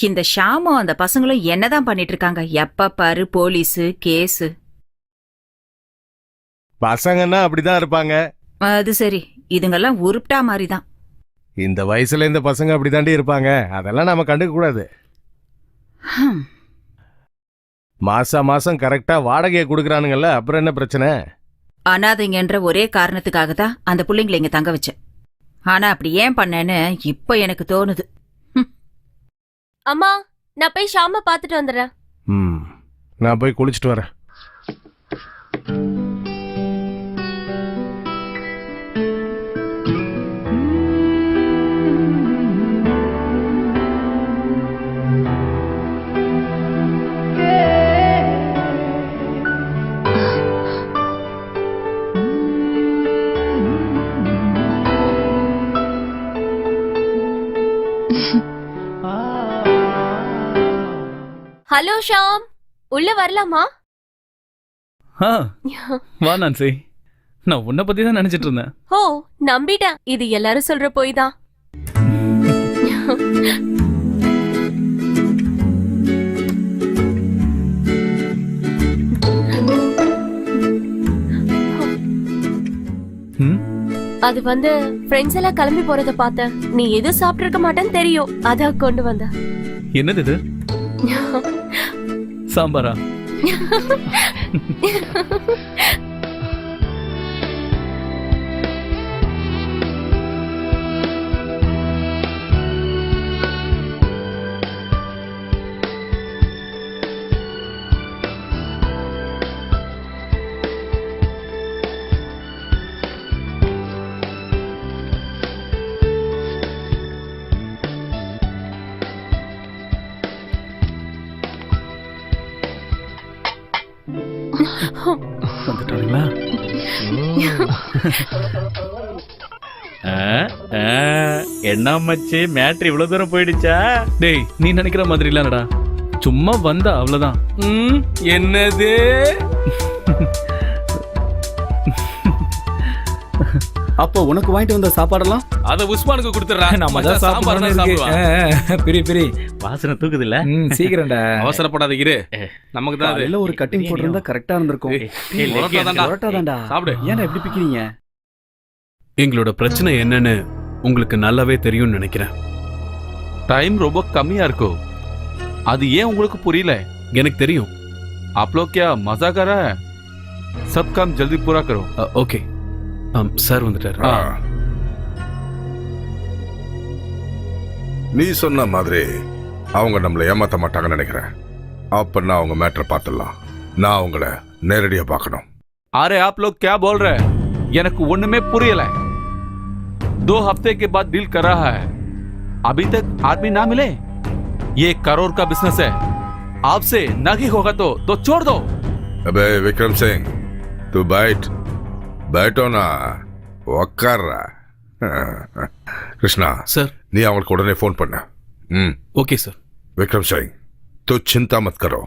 இந்த ஷாமும் அந்த பசங்களும் என்னதான் பண்ணிட்டு இருக்காங்க? எப்ப பாரு போலீஸ் கேஸ். பசங்கன்னா அப்படிதான் இருப்பாங்க. அது சரி, இதுங்கெல்லாம் உருப்டா மாதிரி தான். இந்த வயசுல இந்த பசங்க அப்படிதாண்டி இருப்பாங்க. அதெல்லாம் நாம கண்டுக்க கூடாது. மாசம் கரெக்டா வாடகையை கொடுக்கறானுங்கல்ல, அப்புறம் என்ன பிரச்சனை? அனாதைங்கன்ற ஒரே காரணத்துக்காக தான் அந்த பிள்ளைங்களை இங்க தங்க வச்சேன். ஆனா அப்படி ஏன் பண்ணேன்னு இப்ப எனக்கு தோணுது. அம்மா, நான் போய் ஷாம பாத்துட்டு வந்துடுறேன். நான் போய் குளிச்சுட்டு வரேன். ஹலோ ஷாம், உள்ள வரலாமா? வா நான்சி. நான் உன்னை பத்தி தான் நினைச்சிட்டு இருந்தேன். ஓ நம்பிட்டேன், இது எல்லாரும் சொல்ற போய் தான். அது வந்து ஃப்ரெண்ட்ஸ் எல்லாம் கிளம்பி போறத பார்த்தேன். நீ எதுவும் சாப்பிட்டு இருக்க மாட்டேன்னு தெரியும், அதான் கொண்டு வந்த. என்னது இது? சாம்பாரா? வந்துட்டாங்களா? என்ன மச்சி, மேட்ரு இவ்வளவு தூரம் போயிடுச்சா? டேய் நீ நினைக்கிற மாதிரி இல்லடா, சும்மா வந்தா அவ்வளவுதான். என்னது? அப்போ உனக்கு வாங்கிட்டு வந்த சாப்பாடெல்லாம் அத உஸ்மானுக்கு கொடுத்துறா. நம்ம தான் சாப்பிடுறோம். பிரி பிரி. வாசனை தூக்குது இல்ல? சீக்கிரம்டா. அவசரப்படாத இரு. நமக்கு தான் அது. காலையில ஒரு கட்டிங் போட்டிருந்தா கரெக்டா இருந்திருக்கும். பரோட்டாதான்டா. சாப்பிடு. ஏன்டா எப்படி பிக்கிறீங்க? எங்களோட பிரச்சனை என்னன்னு உங்களுக்கு நல்லாவே தெரியும்னு நினைக்கிறேன். டைம் ரொம்ப கம்மியா இருக்கும். அது ஏன் உங்களுக்கு புரியல? எனக்கு தெரியும். आप लोग क्या मजा कर रहा है? सब काम जल्दी पूरा करो. ஓகே. சார் வந்துட்டாரு. நீ சொன்ன மாதிரி அவங்க நம்மளை ஏமாத்த மாட்டாங்கன்னு நினைக்கிறேன். அப்ப அவங்க மேட்டரை பார்த்துடலாம். நான் அவங்கள நேரடியா பார்க்கணும். अरे आप लोग क्या बोल रहे हैं? எனக்கு ஒண்ணுமே புரியல. 2 हफ्ते के बाद डील कर रहा है. अभी तक आदमी ना मिले. ये करोड़ का बिजनेस है. आपसे नहीं होगा तो छोड़ दो. अबे विक्रम सिंह, तू बैठो ना, उक्कार कृष्णा சார். நீ அவங்களுக்கு உடனே ஃபோன் பண்ண. Okay sir. विक्रम सिंह, तो चिंता मत करो,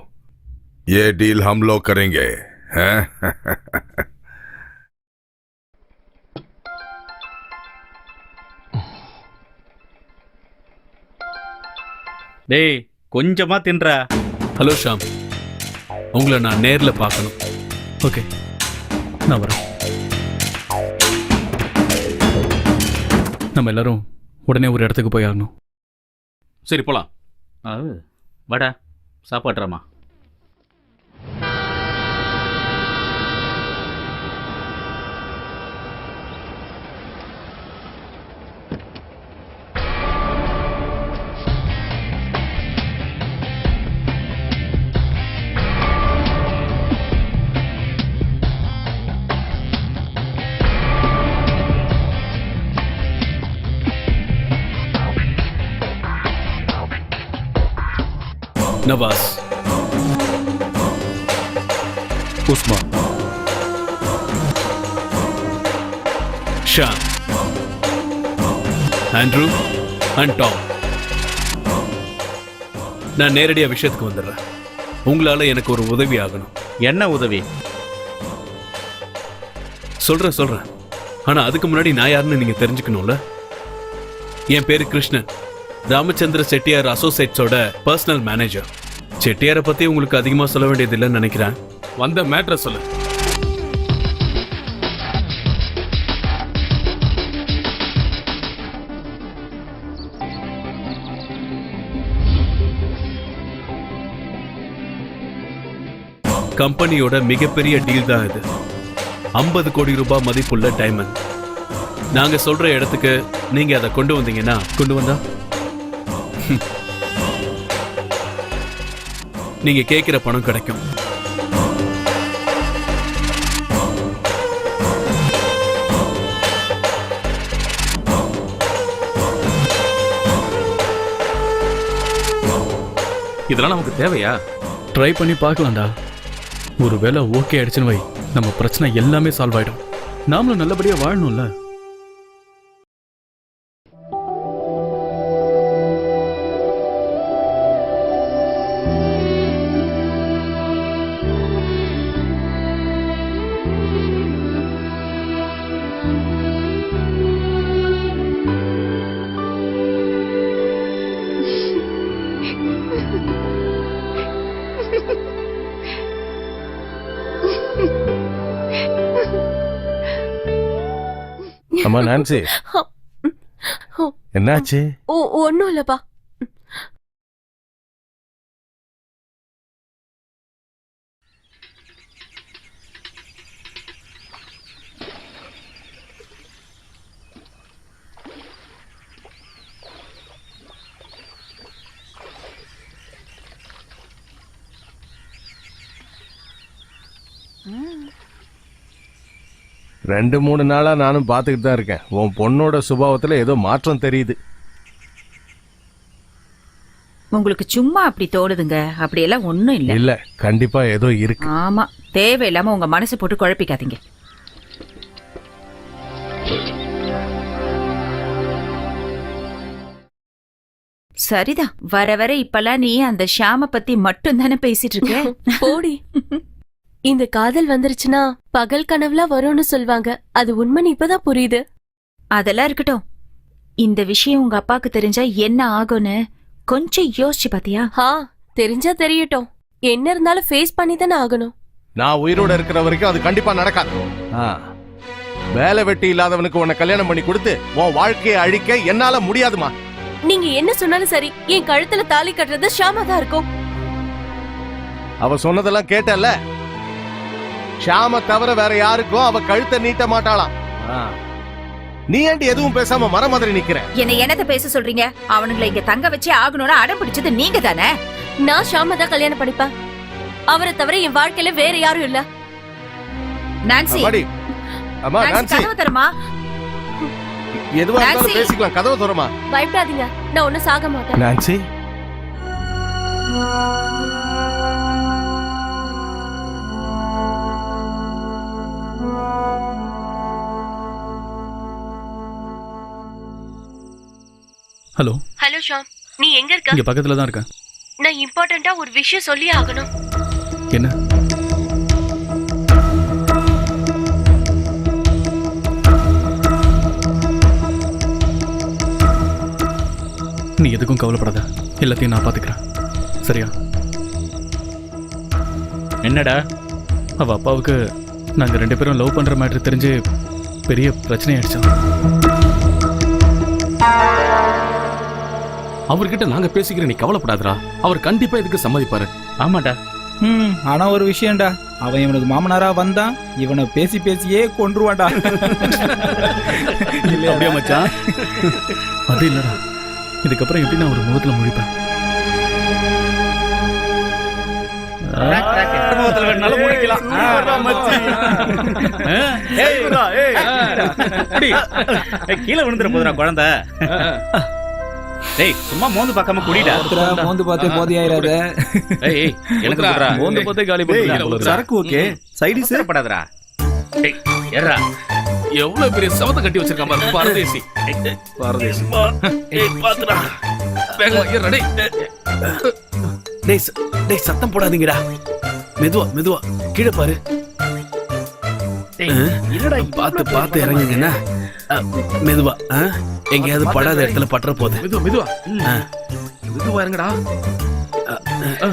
ये डील हम लोग करेंगे. हैं? டேய் கொஞ்சமா தின்றா. ஹலோ ஷாம், உங்களை நான் நேர்ல பார்க்கணும். ஓகே, நான் வரேன். நம்ம எல்லாரும் உடனே ஒரு இடத்துக்கு போய் ஆகணும். சரி போலாம். வாடா சாப்பாடுறாமா. Nawaz, Usman, Sham, Andrew and Tom. நான் நேரடியா விஷயத்துக்கு வந்துடுறேன். உங்களால எனக்கு ஒரு உதவி ஆகணும். என்ன உதவி? சொல்றேன். ஆனா அதுக்கு முன்னாடி நான் யாருன்னு நீங்க தெரிஞ்சுக்கணும்ல. என் பேரு கிருஷ்ணன், ராமச்சந்திர செட்டியார் அசோசியேட்ஸோட பர்சனல் மேனேஜர். செட்டியாரை பத்தி உங்களுக்கு அதிகமா சொல்ல வேண்டியது இல்லைன்னு நினைக்கிறேன். வந்த மேட்ரை சொல்லு. கம்பெனியோட மிகப்பெரிய டீல் தான் இது. 50 கோடி ரூபாய் மதிப்புள்ள டைமண்ட். நாங்க சொல்ற இடத்துக்கு நீங்க அதை கொண்டு வந்தீங்கன்னா, கொண்டு வந்தா நீங்க கேட்கிற பணம் கிடைக்கும். இதெல்லாம் நமக்கு தேவையா? ட்ரை பண்ணி பார்க்கலாம்டா. ஒருவேளை ஓகே ஆயிடுச்சுன்னு வை, நம்ம பிரச்சனை எல்லாமே சால்வ் ஆயிடும். நாமளும் நல்லபடியா வாழணும்ல. அம்மா நான்சி, என்னாச்சு? ஒன்னும் இல்லப்பா. ரெண்டு மூணு நாளா நானும் பார்த்துக்கிட்டு தான் இருக்கேன். உன் பொண்ணோட சுபாவத்துல ஏதோ மாற்றம் தெரியுது. உங்களுக்கு சும்மா அப்படி தோணுதுங்க. அப்படியெல்லாம் ஒண்ணும் இல்ல. இல்ல, கண்டிப்பா ஏதோ இருக்கு. ஆமா, தேவையில்லாம உங்க மனசை போட்டு குழப்பிக்காதீங்க. சரிதான், வர வர இப்பெல்லாம் நீ அந்த ஷாம பத்தி மட்டும் தானே பேசிட்டு இருக்க. போடி. இந்த காதல் வந்துருச்சுன்னா பகல் கனவுல வரும்னு சொல்வாங்க. அது உண்மைன்னு இப்பதான் புரியுது. அதெல்லாம் இருக்கட்டும். இந்த விஷயம் உங்க அப்பாக்கு தெரிஞ்சா என்ன ஆகும்னு கொஞ்சம் யோசிச்சு பாத்தியா? தெரிஞ்சா தெரியட்டும். என்ன இருந்தாலும் ஃபேஸ் பண்ணி தானே ஆகணும். நான் உயிரோட இருக்கிற வரைக்கும் அது கண்டிப்பா நடக்காது. வேலை வெட்டி இல்லாதவனுக்கு உன்னை கல்யாணம் பண்ணி கொடுத்து உன் வாழ்க்கையை அழிக்க என்னால முடியாதுமா. நீங்க என்ன சொன்னாலும் சரி, என் கழுத்துல தாலி கட்டுறது ஷாமா தான் இருக்கும். அவ சொன்னதெல்லாம் கேட்டல்ல? ஷாம தவிர வேற யாருக்கும் அவ கழுத்தை நீட்ட மாட்டாளாம். நீ ஏண்டி எதுவும் பேசாம மர மாதிரி நிக்கிற? என்ன என்னத்த பேச சொல்றீங்க? அவனுங்களை இங்க தங்க வச்சே ஆகணும்னு அடம் பிடிச்சது நீங்க தானே. நான் ஷாம தான் கல்யாணம் பண்ணிப்பேன். அவரை தவிர என் வாழ்க்கையில வேற யாரும் இல்ல. நான்சி, அம்மா நான்சி, கதவு தரமா? எதுவா இருந்தாலும் பேசிக்கலாம். கதவு தரமா? பயப்படாதீங்க, நான் ஒன்னும் சாக மாட்டேன். Nancy, hello. ஹலோ ஷாம், நீ எங்க இருக்க? இங்க பக்கத்துல தான் இருக்கேன். நான் இம்பார்ட்டண்டா ஒரு விஷயம் சொல்லி ஆகணும். என்ன? நீ எதுக்கும் கவலைப்படாத, எல்லாத்தையும் நான் பாத்துக்கிறேன். சரியா? என்னடா? அவ அப்பாவுக்கு நாங்க 2 பேரும் லவ் பண்ற மேட்டர் தெரிஞ்சு பெரிய பிரச்சனை ஆயிடுச்சோம். அவர்கிட்ட நாங்க பேசிக்கிறேன், நீ கவலைப்படாதடா. அவர் கண்டிப்பா இதுக்கு சம்மதிப்பாரு. ஆமாடா. ஆனா ஒரு விஷயம்டா, அவன் இவனுக்கு மாமனாரா வந்தான், இவனை பேசி பேசியே கொன்றுவான்டா. அப்படியே மச்சான்? அது இல்லடா, இதுக்கப்புறம் எப்படி நான் ஒரு முகத்துல முழிப்பேன்? முகத்துல வேணாலும் முழிக்கலாம். கீழே விழுந்துற போதுடா குழந்தை. டேய், சும்மா மோந்து பார்க்காம குடிடா. மோந்து பார்த்தே போதையாயிராத. ஏய், எனக்கு குடுறா. மோந்து பார்த்தே காலி பண்ணிடலாம். சரக்கு ஓகே, சைடிஸ் படாதடா. டேய், ஏறா. எவ்வளவு பெரிய சவத்தை கட்டி வச்சிருக்கான் பாரு. பரதேசி பரதேசி. ஏய் பாத்துடா. வேகமா ஏறா. டேய் டேய் சத்தம் போடாதீங்கடா. மெதுவா மெதுவா கீழே பாரு. என்னடா பார்த்து பார்த்து இறங்குங்கண்ணா. மெதுவா, எங்கேயாவது படாத இடத்துல பற்ற போகுது. மெதுவா மெதுவா மெதுவா இறங்கடா.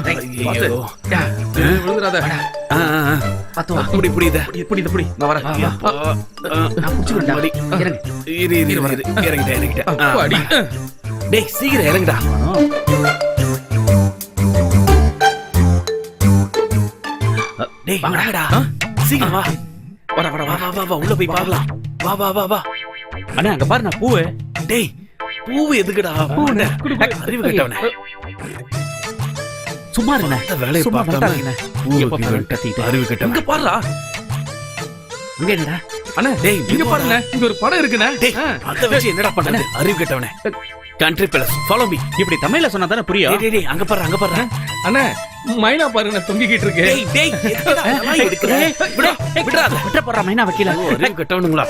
ஐயோ, விழுந்துடாத. இப்படி புரியுத, இப்படி இப்படி நான் வரேன். இறங்கிட்டேன். டேய் சீக்கிரம் இறங்குடா. டேய் வாடா, சீக்கிரம் வா. வா வா வா வா வா, உள்ள போய் பார்க்கலாம். வா வா வா வா. அண்ணா அங்க பாரு, நான் பூவு. டேய் பூவு எதுக்குடா? பூண்ட அறிவு கட்டவனே. சும்மா இருங்க, வேலையை பார்க்காம அறிவு கட்டவனே. இங்க பாருடா. இங்க என்னடா? அண்ணா டேய் இங்க பாருங்க, இங்க ஒரு படம் இருக்குண்ணே. டேய் அத வச்சு என்னடா பண்றது? அறிவு கட்டவனே. Country palace, follow me. இப்படி தமிழ்ல சொன்னா தானே புரியும். டேய் டேய் அங்க பாரு, அங்க பாரு. அண்ணா மைனா பாருங்க, தொங்கிக்கிட்டு இருக்கு. டேய் டேய் எதுக்குடா அதெல்லாம் எடுக்குற? விடாத. விட்ட போறா மைனா வக்கீல. அறிவு கட்டவனுங்களா?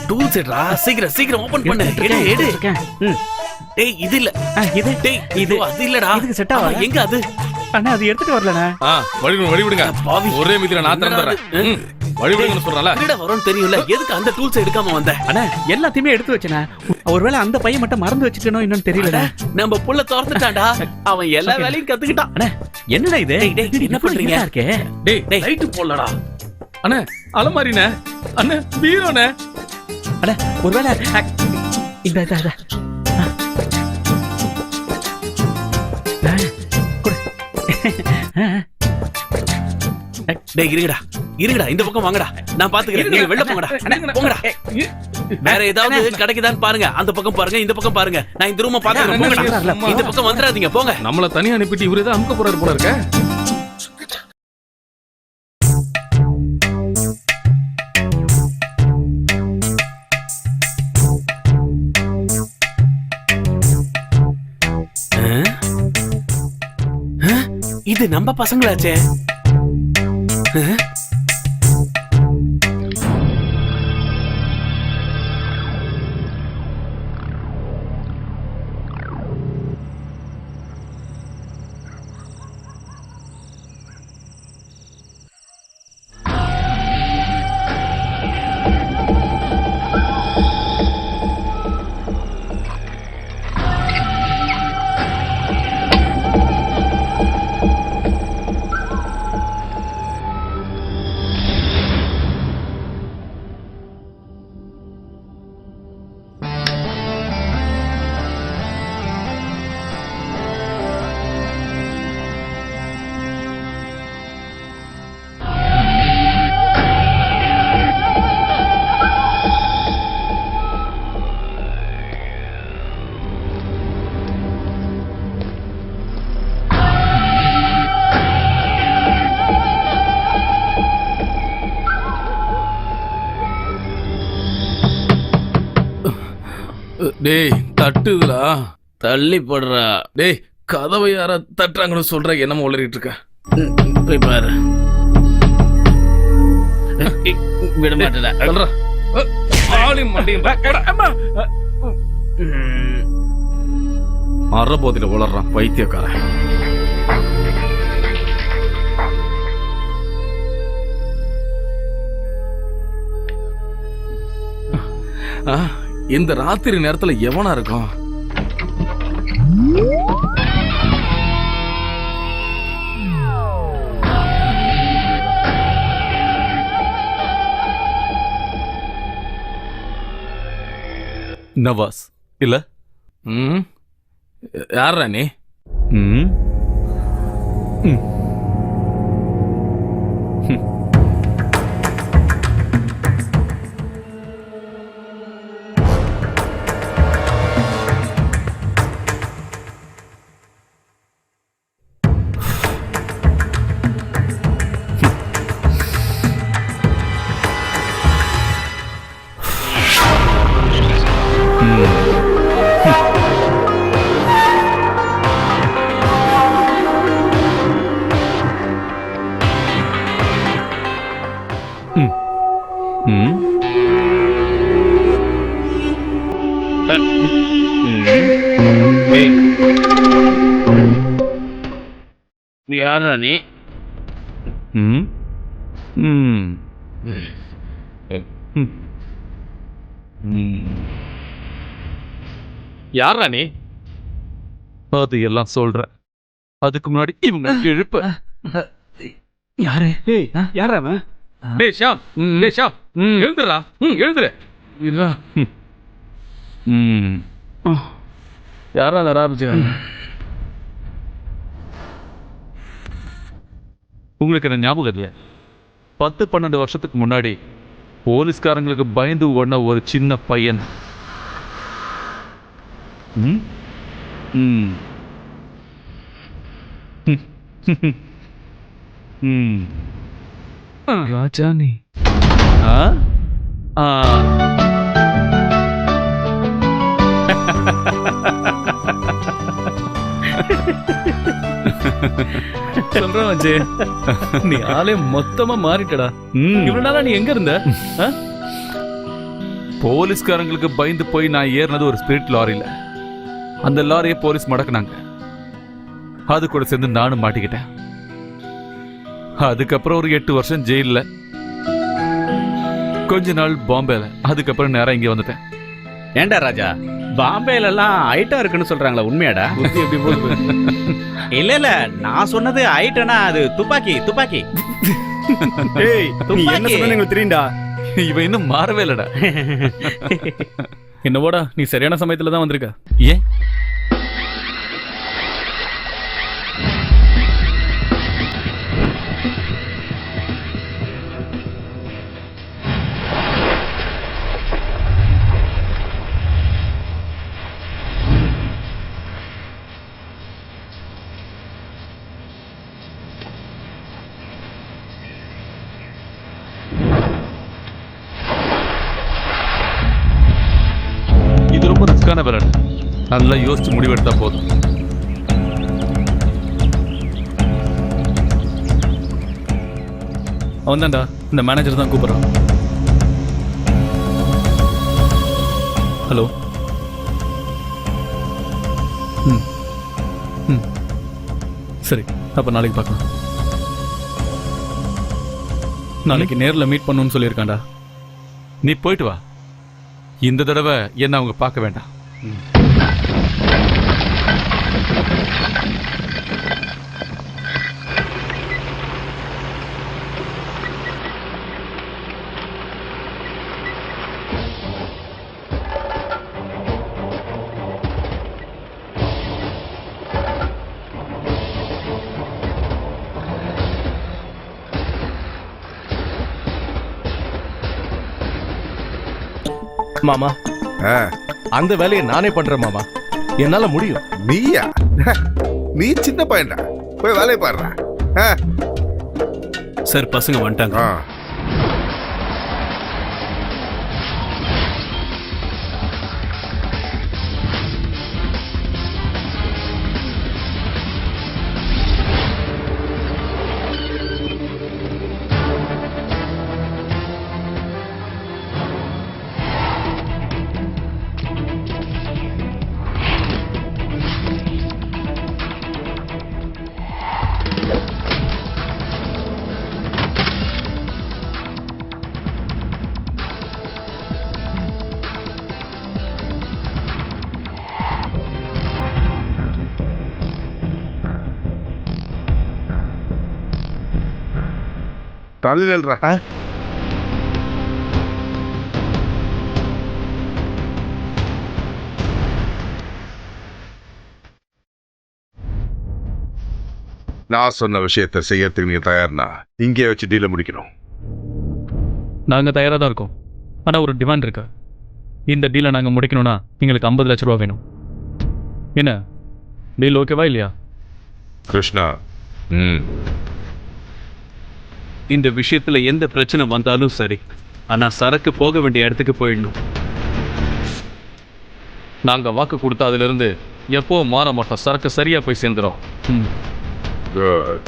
டூல்ஸ் எடுடா, சீக்கிரம் சீக்கிரம் ஓபன் பண்ணு. எடு எடு. டேய் இது இல்ல, இது. டேய் இது அது இல்லடா. இதுக்கு செட் ஆவா? எங்க அது? அண்ணா அது எடுத்துட்டு வரலண்ணா. வழி விடுங்க. பாவி, ஒரே மிதில நான் திறந்துறேன். வழி விடுங்கன்னு சொல்றல. திருட வரும்னு தெரியும்ல, எதுக்கு அந்த டூல்ஸ் எடுக்காம வந்த? அண்ணா எல்லாத்தையுமே எடுத்து வச்சனே. ஒருவேளை அந்த பையன் மட்டும் மறந்து வச்சிட்டனோ இன்னும் தெரியலடா. நம்ம புள்ள தோர்த்துட்டான்டா. அவன் எல்லா வேலையும் கத்துக்கிட்டான். அண்ணா என்னடா இது? டேய் என்ன பண்றீங்க? டேய் லைட் போடலடா. அண்ணா அலமாரினே. அண்ணா பீரோனே. அண்ணா ஒருவேளை இந்த டேய் இருங்கடா இருங்கடா, இந்த பக்கம் வாங்கடா, நான் பாத்துக்கிறேன். நீங்க வெளில போங்கடா. போங்கடா. வேற ஏதாவது கிடைக்குதான்னு பாருங்க. அந்த பக்கம் பாருங்க, இந்த பக்கம் பாருங்க. நான் இந்த ரூம பாத்துக்கிறேன். போங்கடா. இந்த பக்கம் வந்துடாதீங்க, போங்க. நம்மள தனியா அனுப்பிட்டு இவரே தான் அமுக்க போறாரு போல இருக்க. இது நம்ம பசங்களாச்சே. டேய் தட்டுதுடா. தள்ளி போடுறா. டேய் கதவை யார தட்டுறாங்கன்னு சொல்ற, என்னமோ உளறிட்டு இருக்க. போய் பாரு. விட மாட்டேடா. சொல்றா. ஆளி மண்டியும் மரபோதில உளறான் பைத்தியக்காரன். இந்த ராத்திரி நேரத்துல எவனா இருக்கும்? நவாஸ் இல்ல? யாரா நீ? ம் ம் யாரா நீ? ம் ம் யாரா நீ? அது எல்லாம் சொல்றேன். அதுக்கு முன்னாடி இவங்க எழுப்ப. யாரு? யாரா அவன்? டேய் ஷாம், டேய் ஷாம், எழுந்துடா. எழுந்துரு. இல்ல ம் யாரா அந்த ஆரம்பிச்சாங்க? உங்களுக்கு என்ன ஞாபகம் இல்லையா? 10-12 வருஷத்துக்கு முன்னாடி போலீஸ்காரங்களுக்கு பயந்து ஓடின ஒரு சின்ன பையன். ம் ம் ம் ராஜா நீ? ஆ ஆ சொல்றேன் வச்சு, நீ ஆளே மொத்தமா மாறிட்டடா. இவ்வளவு நாளா நீ எங்க இருந்த? போலீஸ்காரங்களுக்கு பயந்து போய் நான் ஏறினது ஒரு ஸ்பிரிட் லாரியில. அந்த லாரியை போலீஸ் மடக்குனாங்க. அது கூட சேர்ந்து நானும் மாட்டிக்கிட்டேன். அதுக்கப்புறம் ஒரு 8 வருஷம் ஜெயில்ல, கொஞ்ச நாள் பாம்பேல, அதுக்கப்புறம் நேரா இங்க வந்துட்டேன். ஏண்டா ராஜா, பாம்பேல எல்லாம் ஐட்டம் இருக்குன்னு சொல்றாங்களா, உண்மையாடா? புத்தி எப்படி போகுது? இல்ல இல்ல, நான் சொன்னது ஐட்டம்னா அது துப்பாக்கி. துப்பாக்கி. ஏய், நீ என்ன சொன்னேன்னு எங்களுக்கு தெரியும்டா. இவன் இன்னும் மாறவே இல்லடா. என்னவோடா, நீ சரியான சமயத்துல தான் வந்திருக்க. ஏன்? இது ரொம்ப ரிஸ்கான வேலை. நல்லா யோசிச்சு முடிவெடுத்தா போதும். அவன் தான்டா, இந்த மேனேஜர் தான் கூப்பிடுறான். ஹலோ. ம் ம் சரி, அப்போ நாளைக்கு பார்க்கலாம். நாளைக்கு நேரில் மீட் பண்ணணும்னு சொல்லியிருக்காண்டா. நீ போயிட்டு வா. இந்த தடவை என்ன அவங்க பார்க்க வேண்டாம். மாமா, அந்த வேலையை நானே பண்றேன் மாமா. என்னால முடியும். நீயா? நீ சின்ன பையன்டா, போய் வேலையை பாடுறா. சார், பசங்க வந்துட்டாங்க. தள்ளிடுறா. நான் சொன்ன விஷயத்தை செய்யறதுக்கு நீங்க தயார்னா இங்கே வச்சு டீல முடிக்கணும். நாங்கள் தயாராக தான் இருக்கோம். ஆனால் ஒரு டிமாண்ட் இருக்கு. இந்த டீலை நாங்கள் முடிக்கணும்னா எங்களுக்கு 50 லட்ச ரூபா வேணும். என்ன டீல் ஓகேவா இல்லையா? கிருஷ்ணா, இந்த விஷயத்துல எந்த பிரச்சனை வந்தாலும் சரி, ஆனா சரக்கு போக வேண்டிய இடத்துக்கு போயிடணும். நாங்கள் வாக்கு கொடுத்தா அதிலிருந்து எப்போவும் மாற மாட்டோம். சரக்கு சரியாக போய் சேர்ந்துடும். good.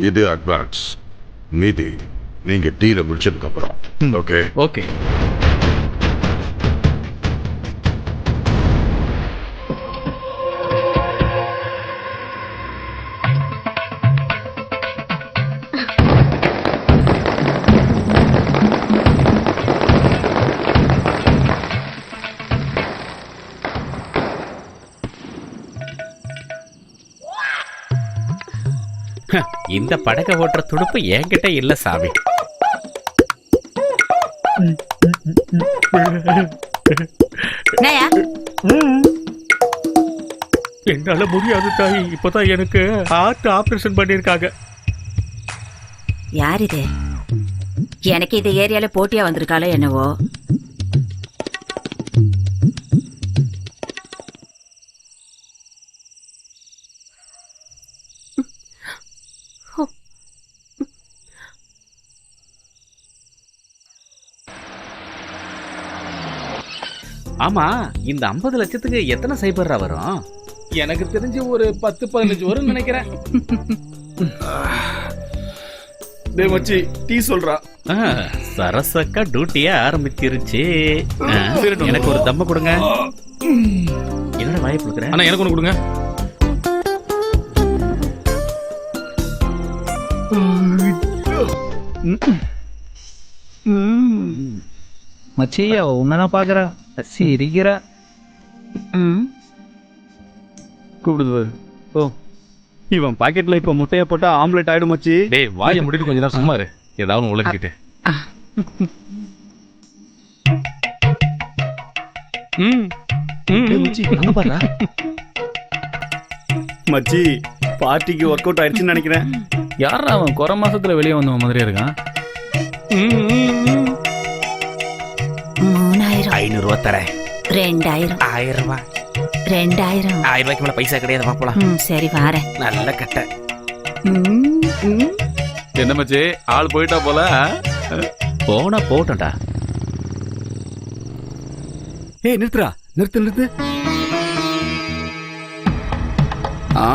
இது அட்வான்ஸ். மீதி நீங்க டீல முடிச்சதுக்கு அப்புறம். Okay okay. இந்த படகை ஓட்டுற துடுப்பு என்கிட்ட இல்ல சாமி. என்னால முடியாது தாய். இப்பதான் எனக்கு ஹார்ட் ஆபரேஷன் பண்ணிருக்காங்க. யார் இது? எனக்கு இந்த ஏரியால போட்டியா வந்திருக்காளோ என்னவோ. ஆமா, இந்த 50 லட்சத்துக்கு எத்தனை சைபர்ரா வரும்? எனக்கு தெரிஞ்சு ஒரு 10-15 வரும் நினைக்கிறேன். டேய் மச்சி, டீ சொல்றா. சரசக்கா டியூட்டியே ஆரம்பிச்சிருச்சு. எனக்கு ஒரு தம்ம கொடுங்க. என்னோட வாயை கொடுக்குறேன். அண்ணா எனக்கு ஒன்று கொடுங்க. மச்சி அவ உன்னதான் பாக்குறா, சிரிக்கிறா. கூப்பிடுது. ஓ, இவன் பாக்கெட்ல இப்ப முட்டைய போட்டா ஆம்லெட் ஆயிடும் மச்சி. டேய் வாயை முடிட்டு கொஞ்சம் நேரம் சும்மா இரு. ஏதாவது உலகிட்டு. மச்சி பார்ட்டிக்கு ஒர்க் அவுட் ஆயிடுச்சுன்னு நினைக்கிறேன். யாரா அவன் குறை மாசத்துல வெளியே வந்தவன் மாதிரியே இருக்கான். 3000. 500 ரூபா தரேன். 2000. 1000 ரூபாய். 2000. 1000 ரூபாய்க்கு மேல பைசா கிடையாது. பாப்பலாம். சரி வாரேன். நல்ல கட்டை. என்ன மச்சி ஆள் போயிட்டா போல. போனா போட்டா. ஏய் நிறுத்துறா, நிறுத்து. ஆ,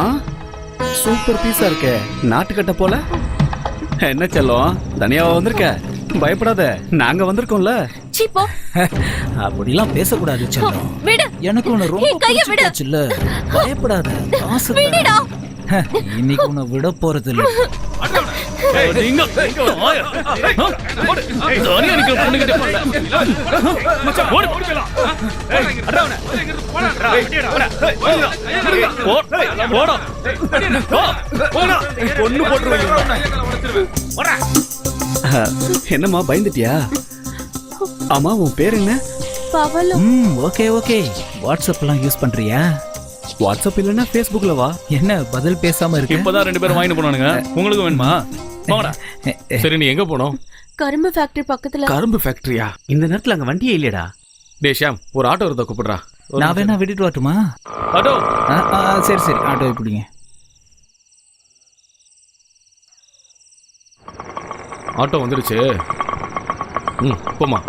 சூப்பர் பீஸா இருக்கே. நாட்டுக்கட்ட போல. என்ன செல்லம், தனியாவா வந்திருக்க? பயப்படாத, நாங்க வந்திருக்கோம்ல. சீப்போ, அப்படிலாம் பேசக்கூடாது செல்லம். விடு. எனக்கு உன்னை ரொம்ப கைய விடு. பிடிச்சிருச்சுல்ல. பயப்படாத, காசு விடுடா. இன்னைக்கு உன்னை விட போறது இல்ல. என்னம்மா பயந்துட்டியா? ஆமா, உன் பேர் என்ன? பவலு. Okay okay. வாட்ஸ்அப்லாம் யூஸ் பண்றியா? வாட்ஸ்அப் இல்லைன்னா ஃபேஸ்புக்ல வா. என்ன பதில் பேசாம இருக்கு? இப்பதான் 2 பேரும் வாங்கிட்டு போனானுங்க. உங்களுக்கு வேணுமா? போங்கடா. சரி நீ எங்க போனோம்? கரும்பு ஃபேக்டரி பக்கத்துல. கரும்பு ஃபேக்டரியா? இந்த நேரத்துல அங்க வண்டியே இல்லையடா. டேய் ஷாம், ஒரு ஆட்டோ இருந்தா கூப்பிடுறா. நான் வேணா விட்டுட்டு வரட்டுமா? ஆட்டோ. சரி சரி, ஆட்டோ பிடிங்க. ஆட்டோ வந்துருச்சு. போமா.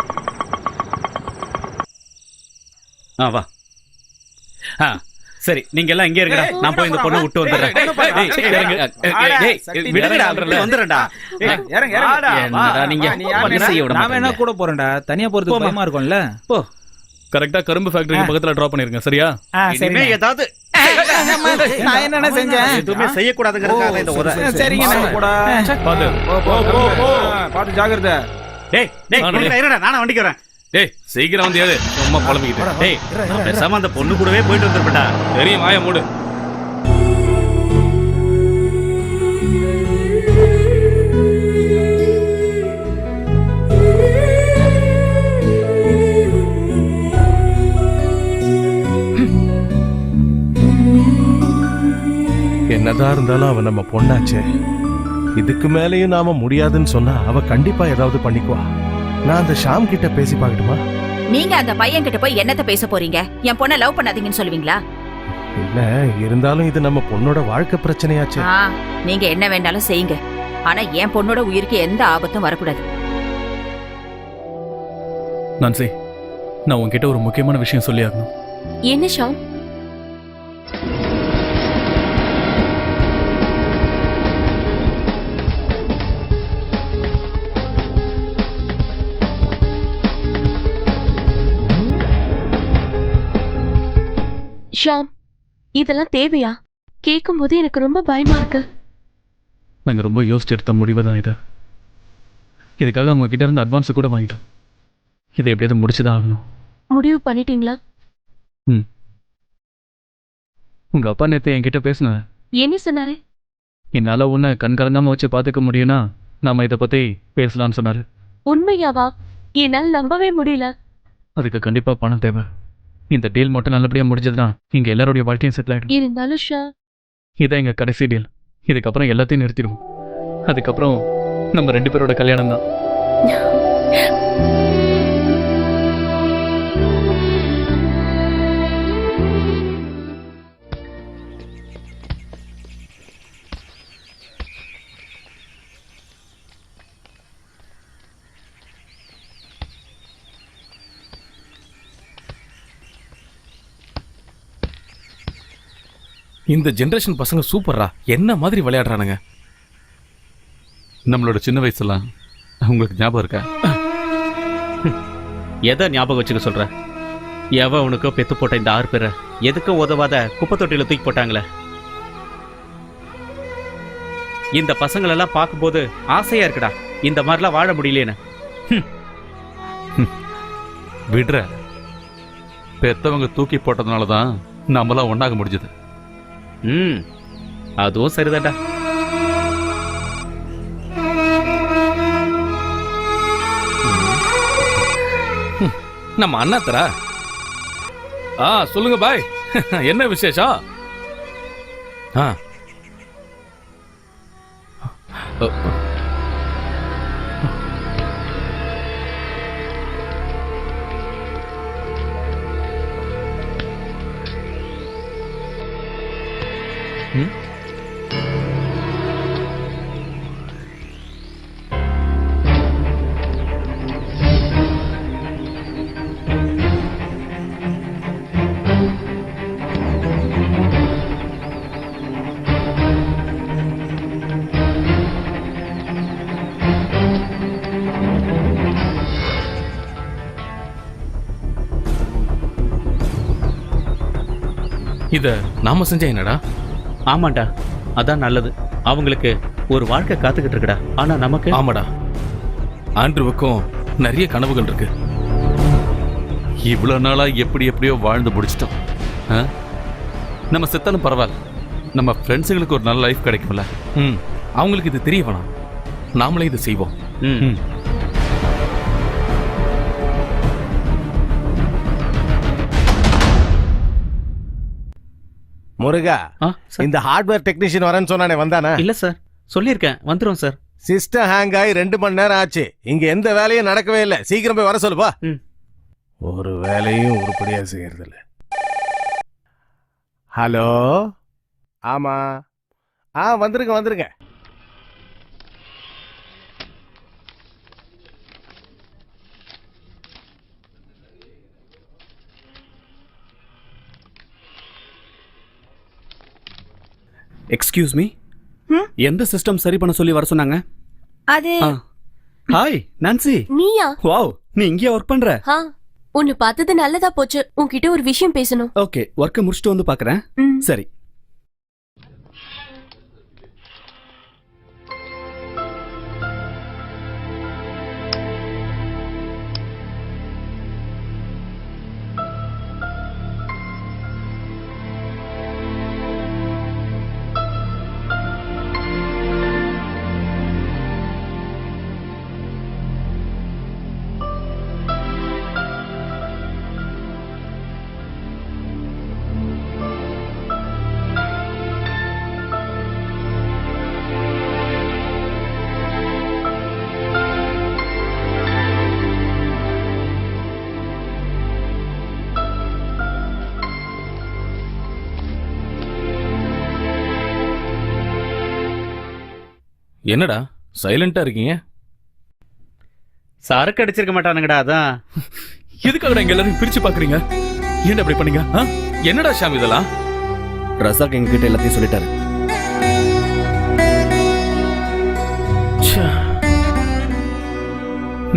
வா. சரி, நீங்க எல்லாம் இங்கே இருங்கடா. நான் போய் இந்த பொண்ணை விட்டு வந்துடுறேன். என்னடா நீங்க பணி செய்ய விட நான் வேணா கூட போறேன்டா. தனியா போறதுக்கு பயமா இருக்கும்ல. கரெக்டா கரும்பு ஃபேக்டரிக்கு பக்கத்துல டிராப் பண்ணிருங்க. சரியா? இனிமே ஏதாவது நான் என்னென்ன செஞ்சேன்? எதுவுமே செய்யக்கூடாதுங்கிறதுக்காக இந்த உதை. சரிங்க. பார்த்து ஜாகிரதை. டேய் டேய் இருடா, நானே வண்டிக்கு வரேன். டேய் சீக்கிரம் வந்து ஏறு, சும்மா புலம்பிக்கிட்டு. டேய் நான் பேசாம அந்த பொண்ணு கூடவே போயிட்டு வந்துருப்பேன்டா. தெரியும், வாய மூடு. என்னதான் இருந்தாலும் அவ நம்ம பொண்ணாச்சே. இதுக்கு மேலேயும் நாம முடியாதுன்னு சொன்னா அவ கண்டிப்பா ஏதாவது பண்ணிக்குவா. நான் அந்த ஷாம் கிட்ட பேசி பார்க்கட்டுமா? நீங்க அந்த பையன் கிட்ட போய் என்னத்த பேச போறீங்க? என் பொண்ணை லவ் பண்ணாதீங்கன்னு சொல்லுவீங்களா? இல்ல, இருந்தாலும் இது நம்ம பொண்ணோட வாழ்க்கை பிரச்சனையாச்சே. நீங்க என்ன வேண்டாலும் செய்யுங்க, ஆனா என் பொண்ணோட உயிருக்கு எந்த ஆபத்தும் வரக்கூடாது. நான்சி, நான் உன்கிட்ட ஒரு முக்கியமான விஷயம் சொல்லி ஆகணும். என்ன ஷாம்? ஷாம், இதெல்லாம் தேவையா? கேட்கும் போது எனக்கு ரொம்ப பயமா இருக்கு. நாங்கள் ரொம்ப யோசிச்சு எடுத்த முடிவு தான் இது. இதுக்காக அவங்க கிட்ட இருந்து அட்வான்ஸ் கூட வாங்கிட்டோம். இதை எப்படியாவது முடிச்சுதான் ஆகணும். முடிவு பண்ணிட்டீங்களா? உங்க அப்பா நேற்று என்கிட்ட பேசினேன். என்ன சொன்னாரு? என்னால் உன்னை கண்கலங்காம வச்சு பார்த்துக்க முடியும்னா நாம இதை பற்றி பேசலாம்னு சொன்னார். உண்மையாவா? என்னால் நம்பவே முடியல. அதுக்கு கண்டிப்பாக பணம் தேவை. இந்த டீல் மட்டும் நல்லபடியாக முடிஞ்சதுன்னா இங்கே எல்லாருடைய வாழ்க்கையும் செட்டில் ஆகிடும். இருந்தாலும் ஷா, இதான் எங்கள் கடைசி டீல். இதுக்கப்புறம் எல்லாத்தையும் நிறுத்திடுவோம். அதுக்கப்புறம் நம்ம 2 பேரோட கல்யாணம் தான். இந்த ஜெனரேஷன் பசங்க சூப்பரா, என்ன மாதிரி விளையாடுறானுங்க. நம்மளோட சின்ன வயசுலாம் உங்களுக்கு ஞாபகம் இருக்கா? எதை ஞாபகம் வச்சுக்க சொல்ற? எவன் உனக்கோ பெத்து போட்ட இந்த 6 பேரை எதுக்கும் உதவாத குப்பை தொட்டியில தூக்கி போட்டாங்களே. இந்த பசங்களெல்லாம் பார்க்கும்போது ஆசையா இருக்குடா, இந்த மாதிரிலாம் வாழ முடியலேன்னு. விடுற, பெத்தவங்க தூக்கி போட்டதுனால தான் நம்மளாம் ஒன்னாக முடிஞ்சது. அதுவும் சரிதான்டா. நம்ம அண்ணாத்தரா? சொல்லுங்க பாய், என்ன விசேஷம்? இத நாம செஞ்சா என்னடா? ஆமாண்டா, அதான் நல்லது. அவங்களுக்கு ஒரு வாழ்க்கை காத்துக்கிட்டு இருக்குடா. ஆனா நமக்கு? ஆமாடா, ஆண்ட்ரூவுக்கும் நிறைய கனவுகள் இருக்கு. இவ்வளவு நாளா எப்படியோ வாழ்ந்து முடிச்சிட்டோம். நம்ம செத்தாலும் பரவாயில்ல, நம்ம ஃப்ரெண்ட்ஸுங்களுக்கு ஒரு நல்ல லைஃப் கிடைக்கும்ல. அவங்களுக்கு இது தெரிய வேணாம், நாமளே இது செய்வோம். முருகா, இந்த ஹார்ட்வேர் டெக்னீஷியன் வரேன்னு சொன்னானே, வந்தானே? இல்ல சார், சொல்லியிருக்கேன், வந்துரும் சார். சிஸ்டம் ஹேங் ஆகி 2 மணி நேரம் ஆச்சு. இங்க எந்த வேலையும் நடக்கவே இல்லை. சீக்கிரம் போய் வர சொல்லுப்பா. ஒரு வேலையும் உருப்படியா செய்யறது இல்ல. ஹலோ, ஆமா, வந்துருங்க. எக்ஸ்கியூஸ் மீ, எந்த சிஸ்டம் சரி பண்ண சொல்லி வர சொன்னாங்க? அது ஹாய் நான்சி. நீயா? வாவ், நீ இங்கே ஒர்க் பண்ற? உன்னை பார்த்தது நல்லதா போச்சு. உன்கிட்ட ஒரு விஷயம் பேசணும். ஓகே, ஒர்க்கை முடிச்சுட்டு வந்து பாக்குறேன். சரி. என்னடா சைலண்டா இருக்கீங்க? சரக்கு அடிச்சிருக்க மாட்டானுங்கடா, அதான். எதுக்காக எங்க எல்லாரும் பிரிச்சு பாக்குறீங்க? ஏன் அப்படி பண்ணீங்க? என்னடா ஷாம் இதெல்லாம்? ரசாக் எங்ககிட்ட எல்லாத்தையும் சொல்லிட்டாரு.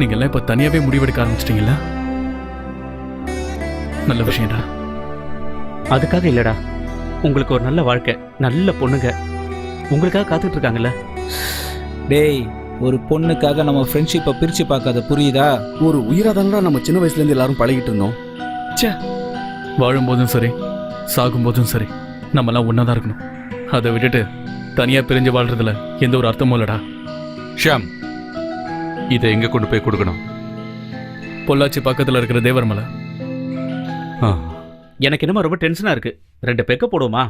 நீங்க எல்லாம் இப்ப தனியாவே முடிவெடுக்க ஆரம்பிச்சிட்டீங்களா? நல்ல விஷயம்டா. அதுக்காக இல்லடா, உங்களுக்கு ஒரு நல்ல வாழ்க்கை, நல்ல பொண்ணுங்க உங்களுக்காக காத்துட்டு இருக்காங்கல்ல. டேய், ஒரு பொண்ணுக்காக நம்ம ஃப்ரெண்ட்ஷிப்பை பிரிச்சு பார்க்காத, புரியுதா? ஒரு உயிராதானடா நம்ம சின்ன வயசுல இருந்து எல்லாரும் பழகிட்டு இருந்தோம். வாழும் போதும் சரி, சாகும் போதும் சரி, நம்மலாம் ஒன்னாதான் இருக்கணும். அதை விட்டுட்டு தனியா பிரிஞ்சு வாழ்றதுல எந்த ஒரு அர்த்தமும் இல்லடா. ஷாம், இதை எங்க கொண்டு போய் கொடுக்கணும்? பொள்ளாச்சி பக்கத்துல இருக்கிற தேவர்மலை. எனக்கு என்னமோ ரொம்ப டென்ஷனா இருக்கு. 2 பெக்க போடுவோமா?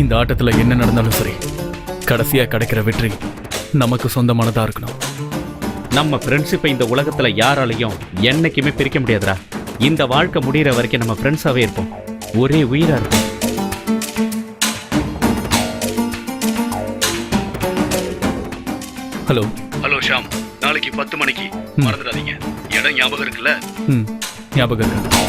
இந்த ஆட்டத்துல என்ன நடந்தாலும் சரி, கடைசியா கிடைக்கிற வெற்றி நமக்கு சொந்தமானதா இருக்கணும். நம்ம ஃப்ரெண்ட்ஷிப்பை இந்த உலகத்துல யாராலையும் என்னைக்குமே பிரிக்க முடியாதுடா. இந்த வாழ்க்கை முடிகிற வரைக்கும் நம்ம ஃப்ரெண்ட்ஸாவே இருப்போம், ஒரே உயிரா இருப்போம். ஹலோ ஹலோ ஷாம், நாளைக்கு 10 மணிக்கு மறந்துடாதீங்க. இடம் ஞாபகம் இருக்குல்ல? ஞாபகம் இருக்கு.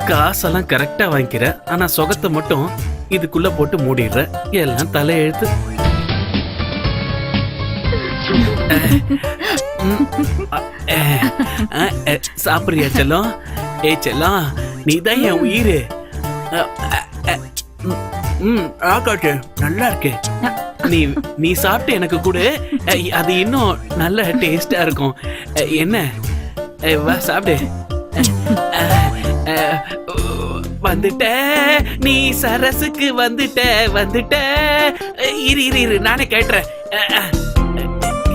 காசெல்லாம் கரெக்டா வாங்கிக்கிற, ஆனா சொகத்தை மட்டும் இதுக்குள்ள போட்டு மூடிடுற. எல்லாம் தலையெழுத்து. சாப்பிடுறியா செல்லம்? செல்லம், நீதான் என் உயிரு. ஆகாட்டு நல்லா இருக்கு. நீ சாப்பிட்டு எனக்கு கூட, அது இன்னும் நல்ல டேஸ்டா இருக்கும். என்ன, வா சாப்பிடு. வந்துட்ட, நீ சரசுக்கு வந்துட்ட. இரு நானே கேட்டுறேன்.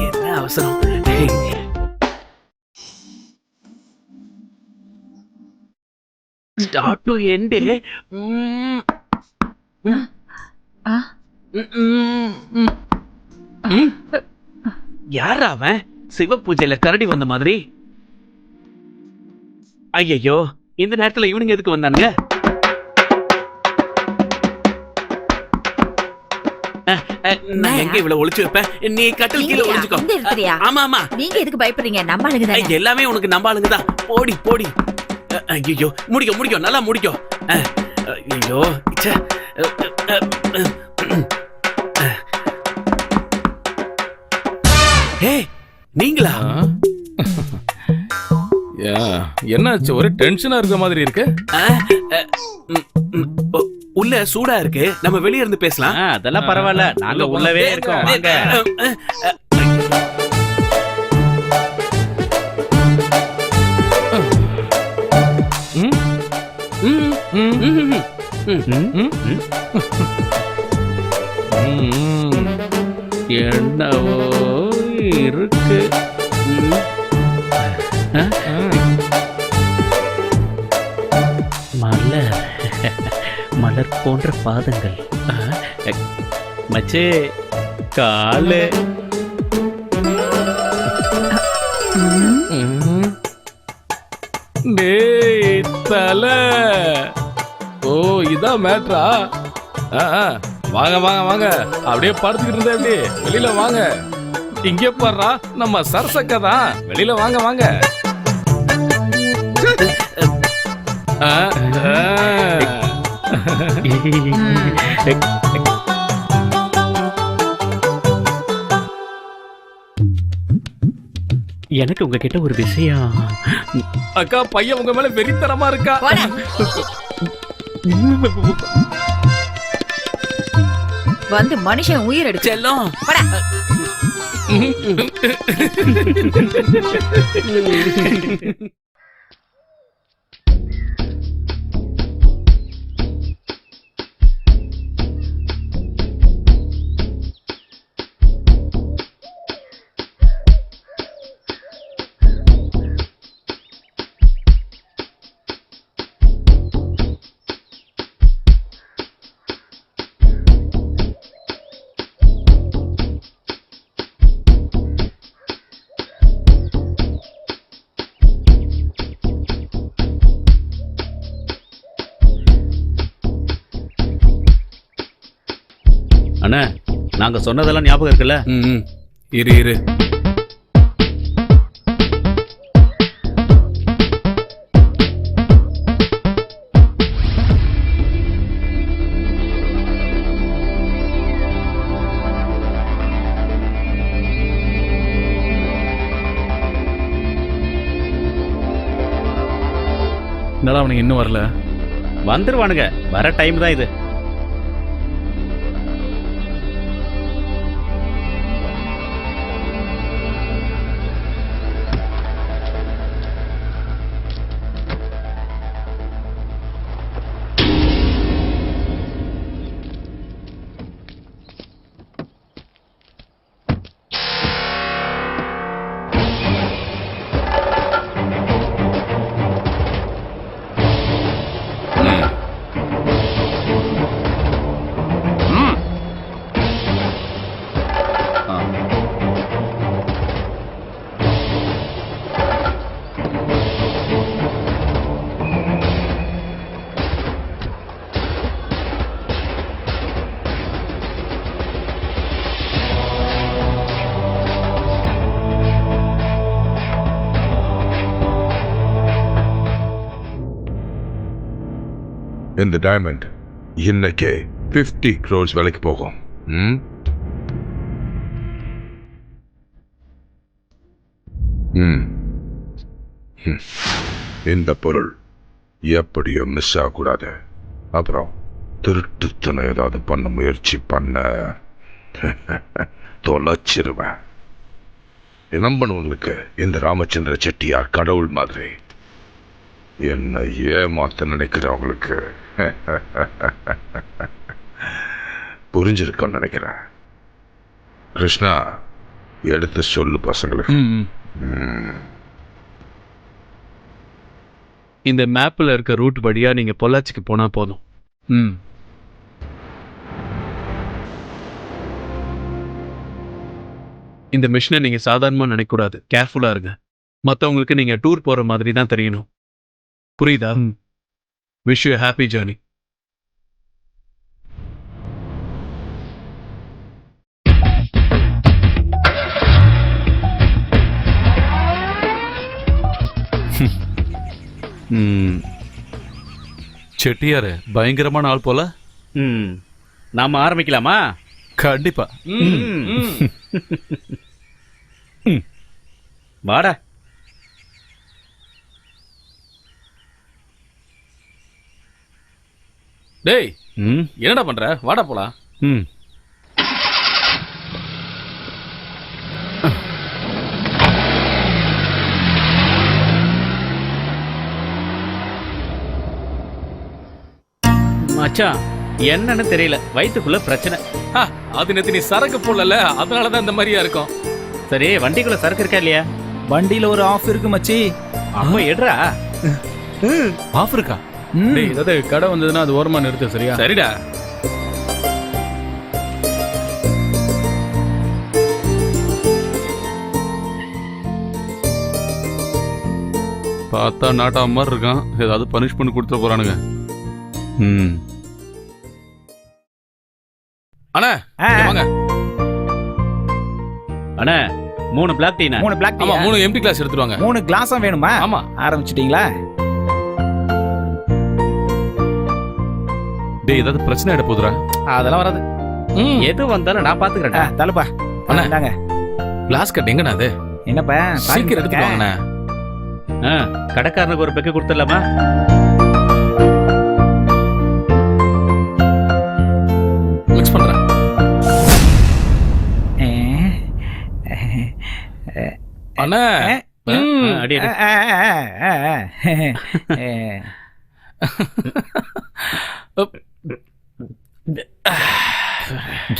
என்ன அவசரம்? Start to end. யாரா அவன்? சிவ பூஜையில கரடி வந்த மாதிரி. ஐயோ, இந்த நேரத்துல இவனுங்க எதுக்கு வந்தானுங்க? நான் எங்க இவ்வளவு ஒளிச்சு வைப்பேன்? நீ கட்டில் கீழே ஒளிச்சுக்கோ. ஆமா, நீங்க எதுக்கு பயப்படுறீங்க? நம்ம ஆளுங்க தானே. எல்லாமே உனக்கு நம்ம ஆளுங்க தான். போடி. ஐயோ, முடிக்கோ, நல்லா முடிக்கோ. ஐயோ, நீங்களா? என்னாச்சு? ஒரே டென்ஷனா இருக்க மாதிரி இருக்கு. உள்ள சூடா இருக்கு, நம்ம வெளிய இருந்து பேசலாம். அதெல்லாம் பரவாயில்ல, நாங்க உள்ளவே இருக்கோம். என்னவோ இருக்கு. மலர் போன்ற பாதங்கள். மச்சே, காலு. டேய் தல, ஓ இதான் மேட்ரா? வாங்க வாங்க வாங்க, அப்படியே படுத்துக்கிட்டு இருந்தா எப்படி? வெளியில வாங்க. இங்கே பாடுறா, நம்ம சரசக்கா தான். வெளியில வாங்க வாங்க. எனக்கு உங்ககிட்ட ஒரு விஷயம். அக்கா, பையன் உங்க மேல வெறித்தனமா இருக்கா. வந்து மனுஷன் உயிர் எடுக்க செல்லம். அண்ணா, நாங்க சொன்னதெல்லாம் ஞாபகம் இருக்குல்ல? இரு இரு. என்னடா அவனுக்கு இன்னும் வரல? வந்துருவானுங்க, வர டைம் தான் இது. இந்த டைமண்ட் இன்னைக்கு 50 crores விலைக்கு போகும். இந்த பொருள் எப்படியும் மிஸ் ஆகக்கூடாது. அப்புறம் திருட்டுத்தனை ஏதாவது பண்ண முயற்சி பண்ண தொலைச்சிருவேன். நம்பணுங்களுக்கு இந்த ராமச்சந்திர செட்டியார் கடவுள் மாதிரி. என்ன ஏமாத்த நினைக்கிறவங்களுக்கு புரிஞ்சிருக்கும்னு நினைக்கிறேன். கிருஷ்ணா, எடுத்து சொல்லு பசங்களுக்கு. இந்த மேப்ல இருக்க ரூட் வழியா நீங்க பொள்ளாச்சிக்கு போனா போதும். இந்த மிஷனை நீங்க சாதாரணமா நினைக்கக்கூடாது. கேர்ஃபுல்லா இருங்க. மற்றவங்களுக்கு நீங்க டூர் போற மாதிரி தான் தெரியணும். புரியுதா? Wish you happy journey. Chettiar பயங்கரமான ஆள் போல. நாம ஆரம்பிக்கலாமா? கண்டிப்பா. வாடா. டேய், என்னடா பண்ற? வாடா போலாம். மச்சான், என்னன்னு தெரியல, வயிற்றுக்குள்ள பிரச்சனை. அது நேத்து நீ சரக்கு போடல, அதனாலதான் இந்த மாதிரியா இருக்கும். சரி, வண்டிக்குள்ள சரக்கு இருக்கா இல்லையா? வண்டியில ஒரு ஆஃப் இருக்கு மச்சி. அப்ப எடுறா. ஆஃப் இருக்கா? ஏதாவது கடை வந்ததுன்னா அது ஓரமா நிறுத்து. சரியா? சரிடா. பார்த்தா நாட்டா மாதிரி இருக்கான். ஏதாவது பனிஷ்மெண்ட் கொடுத்துட போறானுங்க. அண்ணா இங்க வாங்க. அண்ணா 3 பிளாக் டீனா. 3 பிளாக் ஆமா 3 எம்டி கிளாஸ் எடுத்துட்டு வாங்க. 3 கிளாஸும் வேணுமா? ஆமா. ஆரம்பிச்சிட்டீங்களா? டேய் ஏதாவது பிரச்சனை ஆயிட போதுடா. அதெல்லாம் வராது. எது வந்தாலும் நான் பாத்துக்கிறேன். தலப்பா அண்ணா. இந்தாங்க. கிளாஸ் கட் எங்கண்ணா அது? என்னப்பா சீக்கிரம் எடுத்துட்டு வாங்கண்ணா. கடைக்காரனுக்கு ஒரு பெக்கு கொடுத்துடலாமா? மிக்ஸ் பண்றேன். அண்ணா அடி அடி.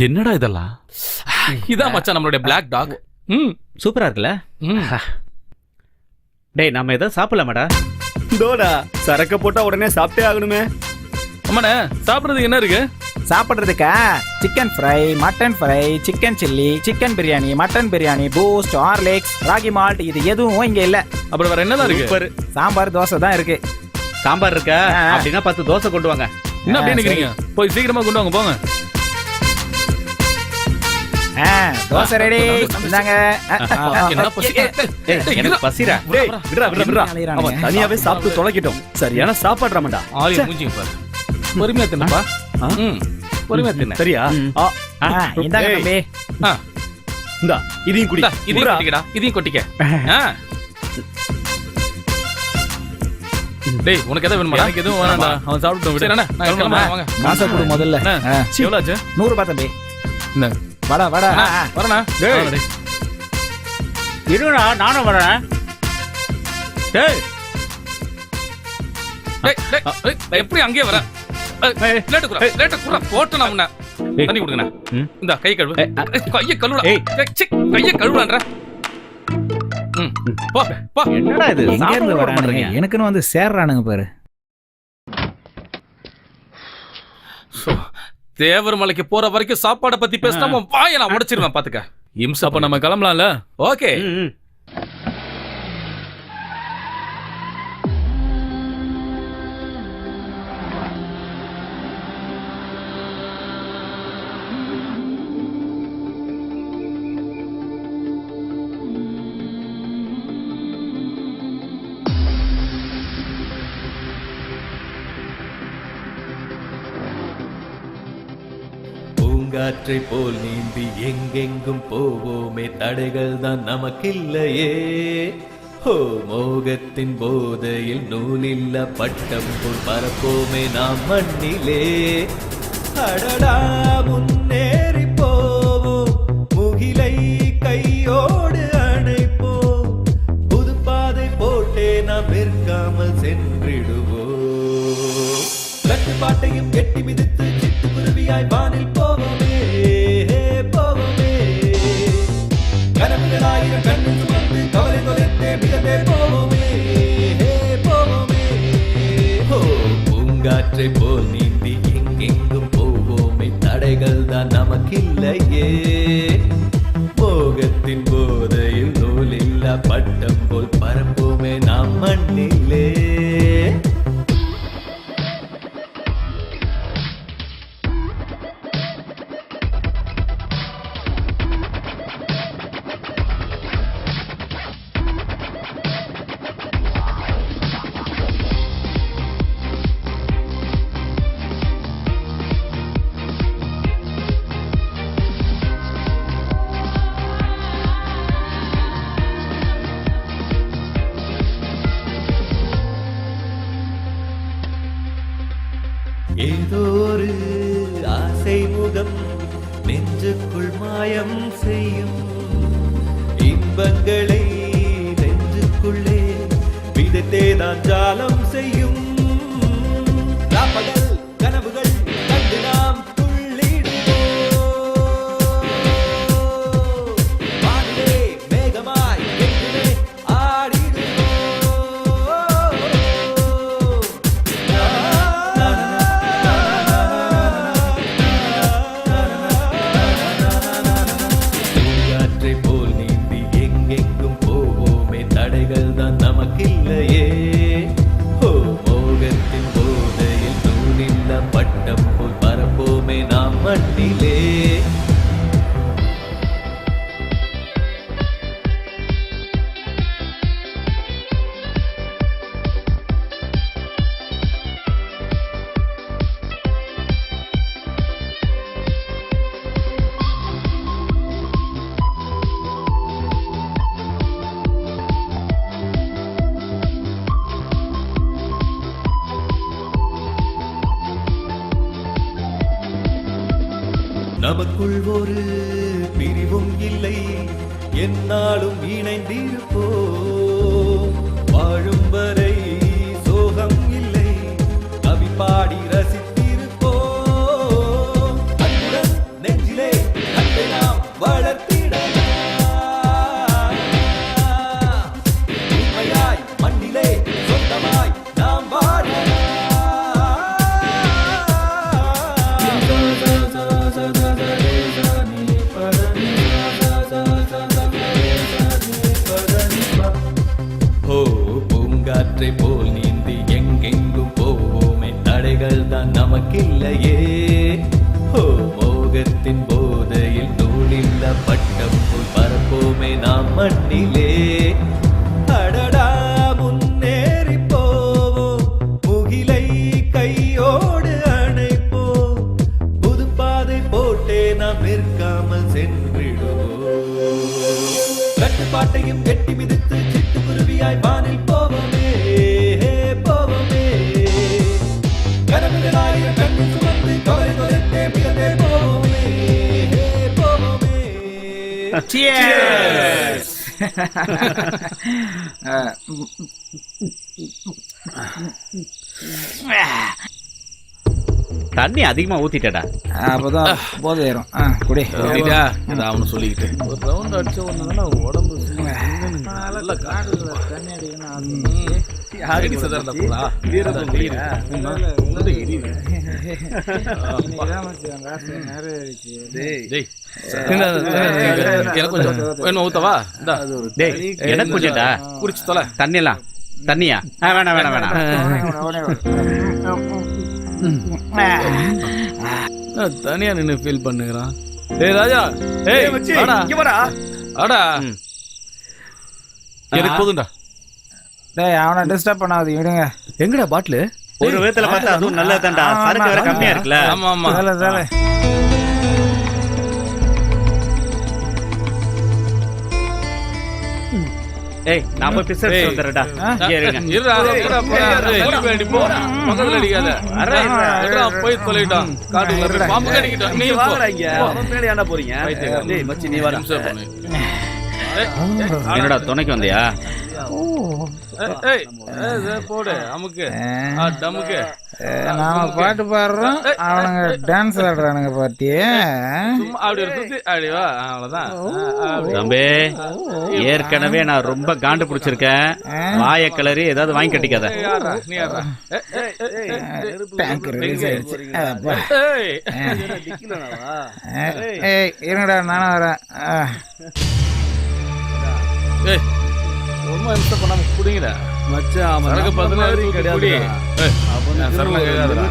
என்னடா இதெல்லாம்? இதான் மச்சான் நம்மளுடைய பிளாக் டாக். சூப்பரா இருக்குல்ல? டேய் நாம ஏதோ சாப்பிடலாமாடா? தோடா சரக்க போட்டா உடனே சாப்பிட்டே ஆகணுமே. அம்மாண்ணே சாப்பிடுறதுக்கு என்ன இருக்கு? சாப்பிடுறதுக்கா chicken fry, mutton fry, chicken chilli, chicken biryani, mutton biryani, Boost, Horlicks, ragi malt, இது எதுவும் இங்க இல்ல. அப்புறம் வேற என்னதான் இருக்கு? சாம்பார் தோசை தான் இருக்கு. சாம்பார் இருக்கா? அப்படின்னா 10 தோசை கொண்டு வாங்க. என்ன அப்படியே நிக்கிறீங்க? போய் சீக்கிரமா கொண்டு வாங்க போங்க. தோசை ரெடி. இந்தாங்க. என்ன பசி? எனக்கு பசிடா. டேய் விட்றா விட்றா விட்றா. அவன் தனியாவே சாப்பிட்டு தொலைக்கிட்டோம். சரியான சாப்பாடுறாமடா. ஆளு மூஞ்சிங்க பாரு. பொறுமையா தின்னுப்பா. பொறுமையா தின்னு. சரியா? இந்தாங்க தம்பி. இந்தா இதையும் குடி. இதையும் கொட்டிக்கடா. இதையும் கொட்டிக்க. டேய் உனக்கு எதை வேணுமா? எனக்கு எதுவும் வேணாம்டா. அவன் சாப்பிட்டு விடு. சரிண்ணா நான் கிளம்புறேன். வாங்க. காசை கொடு முதல்ல. எவ்வளவு ஆச்சு? 100 ரூபாய் தம்பி. என்ன? வாடா வாடா. வரண்ணா. டேய் இருடா நானும் வரேன். டேய் டேய் எப்படி அங்கேயே வர? லேட்டு குறா போட்டு நான் உன்னை தண்ணி கொடுங்கண்ணா. இந்த கை கழுவு. கையை கழுவுடா. கையை கழுவுடான்ற. போ போ. என்னடா இது? எங்க இருந்து வரானுங்க? எனக்குன்னு வந்து சேர்றானுங்க பாரு. தேவர் மலைக்கு போற வரைக்கும் சாப்பாடை பத்தி பேசினா வாயை நான் உடைச்சிருவேன் பாத்துக்க. இம்சா அப்ப நம்ம கிளம்பலாம்ல? ஓகே. பூங்காற்றை போல் நீந்தி எங்கெங்கும் போவோமே, தடைகள் தான் நமக்கில்லையே. ஹோ மோகத்தின் போதையில் நூலில்ல பட்டம் போல் பரப்போமே நாம் மண்ணிலே. அடடா முன்னேறி போவோம், முகிலை கையோடு அணைப்போம். புது பாதை போட்டே நாம் நிற்காமல் சென்றிடுவோம். கட்டுப்பாட்டையும் எட்டி மிதித்து சிட்டுக்குருவியாய் வானில் போவோமே போவோமே. கனவுகள் 1000 கண்ணில் சுமந்து கவலை தொலைத்தே மிதந்தே போவோமே போவோமே. ஓ பூங்காற்றை போல் நீந்தி எங்கெங்கும் போவோமே, தடைகள் தான் நமக்கில்லையே. மோகத்தின் போதையில் நூலில்லா பட்டம் போல் பரப்போமே நாம் மண்ணிலே. ஏதோ ஒரு ஆசை முகம் நெஞ்சுக்குள் மாயம் செய்யும். இன்பங்களை நெஞ்சுக்குள்ளே விதத்தே தான் ஜாலம் செய்யும். ராப்பகல் கனவுகள் கண்டு நாம் துள்ளிடுவோம். வானிலே மேகமாய் எங்குமே போல் நீந்தி எங்கெங்கும் போவோமே, தடைகள் தான் நமக்கில்லையே. ஓ மோகத்தின் போதையில் நூலில்ல நமக்குள் ஒரு பிரிவும் இல்லை, என்னாலும் இணைந்திருப்போம். வாழும் வரை சோகம் இல்லை, கவி பாடி ரசித்திருப்போம். அன்புடன் நெஞ்சிலே அன்பை நாம் வளர்த்திடலாம். உண்மையாய் மண்ணிலே சொந்தமாய் நாம் வாழலாம். ஓ பூங்காற்றை போல் நீந்தி எங்கெங்கும் போவோமே, தடைகள் தான் நமக்கில்லையே. ஓ மோகத்தின் போதையில் நூலில்ல பட்டம் போல் பறப்போமே நாம் மண்ணிலே. அடடா முன்னேறி போவோம், முகிலை கையோடு அணைப்போம். புது பாதை போட்டே நாம் நிற்காமல் சென்றிடுவோம். கட்டுப்பாட்டையும் கெட்டி மிதித்து சிட்டுக்குருவியாய் வானில் போவோமே, போவோமே. கனவுகளாயிரம் கண்ணில் சுமந்து கவலை தொலைத்தே பிறந்தே போவோமே, போவோமே. Cheers! தண்ணி அதிகமா ஊத்திட்டடா. அப்பதான் போதை ஏறும். குடி. அவனு சொல்லிக்கிட்டு ஒரு ரவுண்ட் அடிச்ச ஒண்ணு உடம்பு நல்லா காட்டுல தண்ணி அடிக்கணும். யாருக்கு சதறதா எனக்கு கொஞ்சம் வேணும் ஊத்தவா? டேய் எனக்கு கொஞ்சம்டா. குடிச்சு தொலை. தண்ணி எல்லாம் தண்ணியா? வேணாம் வேணாம் வேணாம். தனியா நின்னு ஃபீல் பண்ணுகிறான். ஏய் ராஜா, ஏய் வாடா இங்க வாடா. வாடா. எனக்கு போதும்டா. டேய் அவனை டிஸ்டர்ப் பண்ணாத, விடுங்க. எங்கடா பாட்டில்? ஒரு விதத்துல பார்த்தா அதுவும் நல்லதுதான்டா. சரக்கு வேற கம்மியா இருக்குல்ல. ஆமா ஆமா. தல ஏய் நான் போய் பிசர் வந்துறடா. இங்க இருங்க. இருடா போடா. வேண்டி போ. பக்கத்துல அடிக்காத. அரே போய் தொலைட்டான். காட்டுல போய் பாம்பு கடிக்கிட்டான். நீ வாடா இங்க. அவன் மேல ஏன்டா போறீங்க? டேய் மச்சி நீ வா. என்னடா துணைக்கு வந்தியா? ஏய் போடு அமுக்கு. டமுக்கு. நாம பாட்டு பாடுறோம், அவனுங்க டான்ஸ் ஆடுறானுங்க. பாத்தியே அப்படி ஒரு சுத்தி அப்படி வா. அவ்வளவுதான். தம்பி ஏற்கனவே நான் ரொம்ப காண்டு பிடிச்சிருக்கேன். வாய கிளறி ஏதாவது வாங்கி கட்டிக்காத. நீ ஆடுறா. டேங்க் ரிலீஸ் ஆயிடுச்சு. ஏய் இருங்கடா நானும் வரேன். ஏய் ரொம்ப இன்ஸ்ட் பண்ணாம குடிங்கடா மச்சான். சரக்கு 16 கிடையாது. சரல கேடாதடா.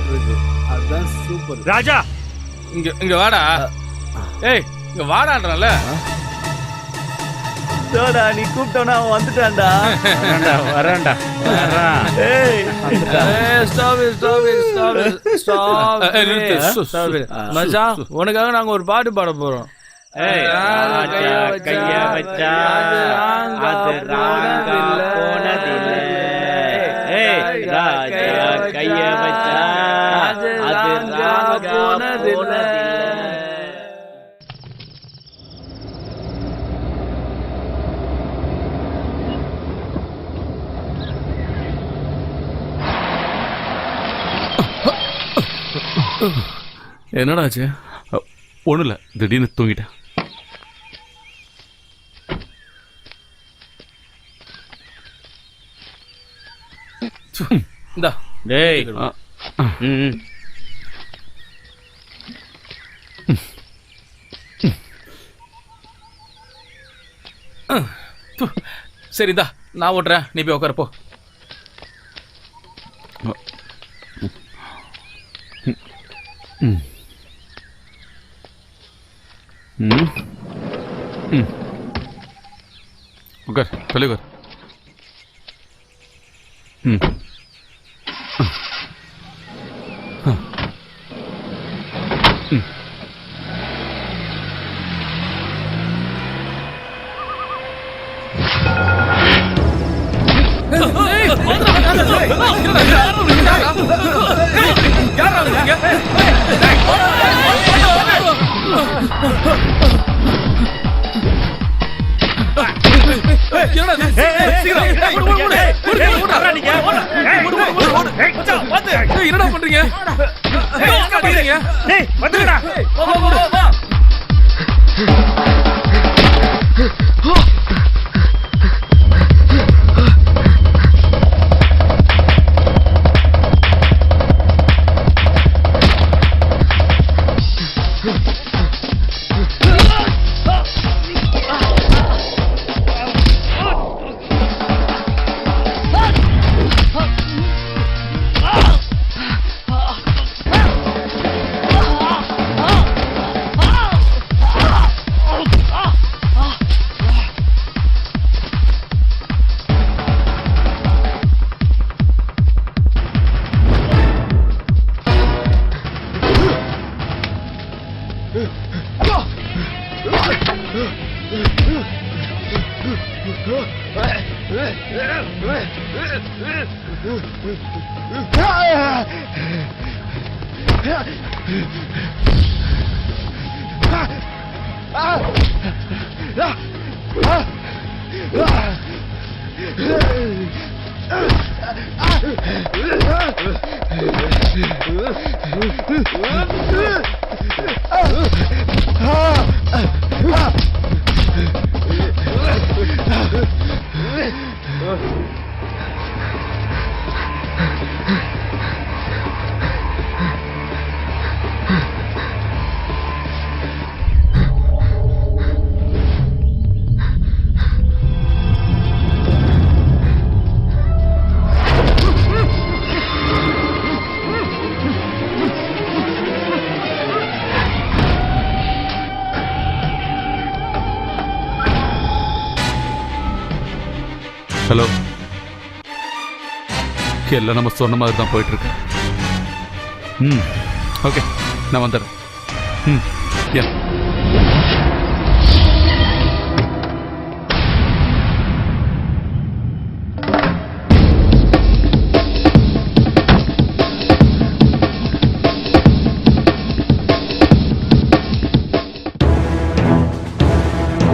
அதான் சூப்பர். ராஜா இங்க வாடா. ஏய் இங்க வாடான்றல. டோடா நீ கூப்பிட்டோனா அவன் வந்துட்டான்டா. வரேன்டா. ஏய் ஸ்டாப். மச்சான் உனக்காக நாங்க ஒரு பாட்டு பாட போறோம். ராஜா கைய வச்சா அது ராங்கா போனதில்லை. ஏய் ராஜா கைய வச்சா அது ராங்கா போனதில்லை. என்னடா ஆச்சு? ஒண்ணும் இல்ல, திடீர்னு தூங்கிட்டேன். இந்தா. டேய் சரிதா நான் ஓட்டுறேன், நீ போய் உட்கார போ. உட்கார், சொல்லி உட்கார். என்னடா இது? சீக்கிரம். ஓடு, ஓடு, ஓடு. ஓடு, ஓடு, ஓடு. நீங்க ஓடு. ஓடு, ஓடு, ஓடு. மச்சான் பாத்து. என்னடா பண்றீங்க? என்ன பண்றீங்க? டேய் வந்துடா. வா, வா, வா, வா. ஹலோ, எல்லாம் நம்ம சொன்ன மாதிரி தான் போயிட்டு இருக்கு. ஓகே, நான் வந்துடுறேன். யா.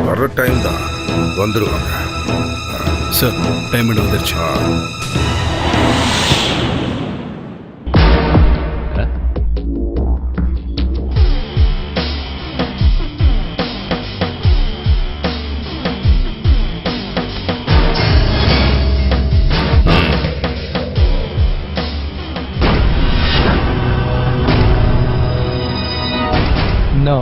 வர்ற டைம் தான், வந்துடுவாங்க. சார், பேமெண்ட் வந்துருச்சு. No.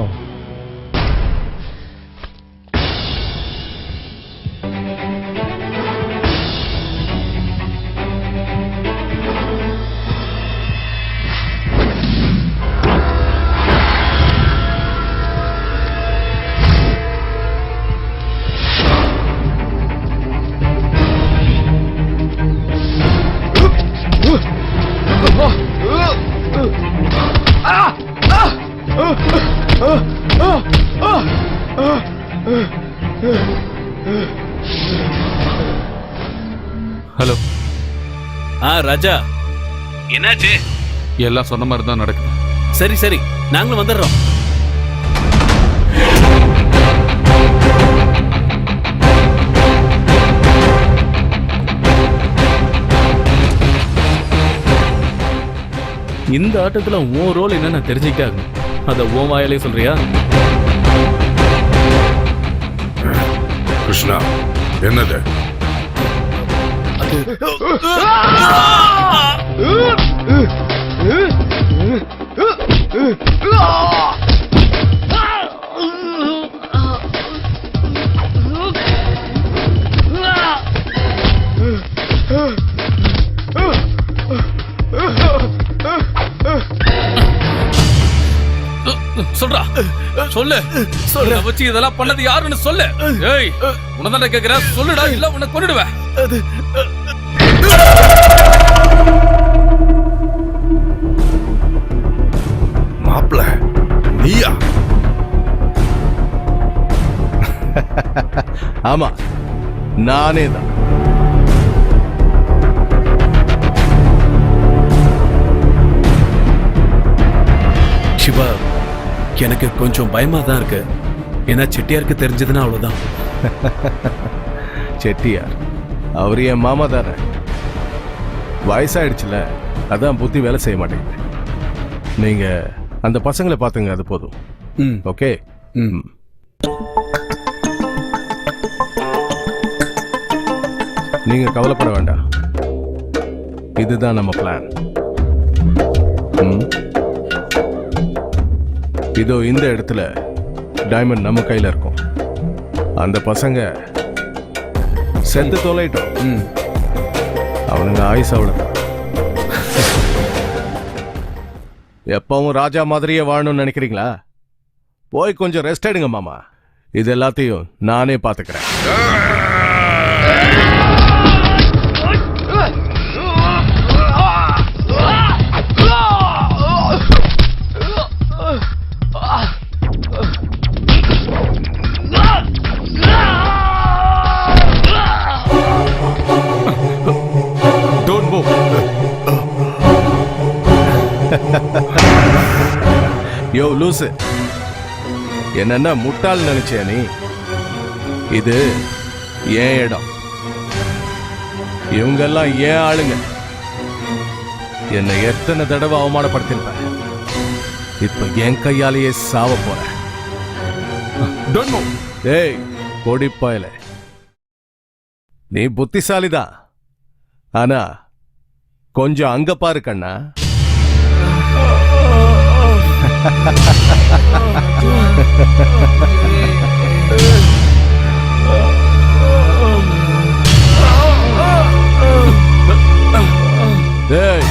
ஹலோ. ராஜா, என்னாச்சு? எல்லாம் சொன்ன மாதிரி தான் நடக்குது. சரி சரி, நாங்களும் வந்துடுறோம். இந்த ஆட்டத்துல உன் ரோல் என்னன்னு தெரிஞ்சுக்கிட்டாங்க. அத உன் வாயிலே சொல்றியா? கிருஷ்ணா, என்னது? சொல்றா, சொல்லு. சொல்ல வச்சு இதெல்லாம் பண்ணது யாருன்னு சொல்லு. ஏய், உனதான கேக்குற, சொல்லுடா, இல்ல உன்னை கொன்னுடுவேன். மாப்ள, நீயா? ஆமா, நானே தான். சிவா, எனக்கு கொஞ்சம் பயமா தான் இருக்கு. ஏன்னா செட்டியாருக்கு தெரிஞ்சதுன்னா அவ்வளவுதான். செட்டியார் அவர் என் மாமா தானே. வயசாயிடுச்சுல, அதான் புத்தி வேலை செய்ய மாட்டேங்குது. நீங்க அந்த பசங்களை பாத்துங்க, அது போதும். ம். ஓகே. ம். நீங்க கவலைப்பட வேண்டாம். இதுதான் நம்ம பிளான். இதோ இந்த இடத்துல டைமண்ட் நம்ம கையில இருக்கும். அந்த பசங்க செத்து தொலைட்டோம். அவனுங்க ஆயுஸ் அவ்வளவுதான். எப்பவும் ராஜா மாதிரியே வாழணும்னு நினைக்கிறீங்களா? போய் கொஞ்சம் ரெஸ்ட் எடுங்க மாமா. இது எல்லாத்தையும் நானே பாத்துக்கிறேன். யோ லூசு, என்னன்னா முட்டாள் நினைச்சே நீ? இது ஏன் இடம், இவங்கெல்லாம் ஏன் ஆளுங்க. என்னை எத்தனை தடவை அவமானப்படுத்திருப்பேன். இப்ப என் கையாலேயே சாவ போறேன். டேய் கொடிப்பாயல, நீ புத்திசாலிதான். ஆனா கொஞ்சம் அங்க பாரு கண்ணா. டேய்,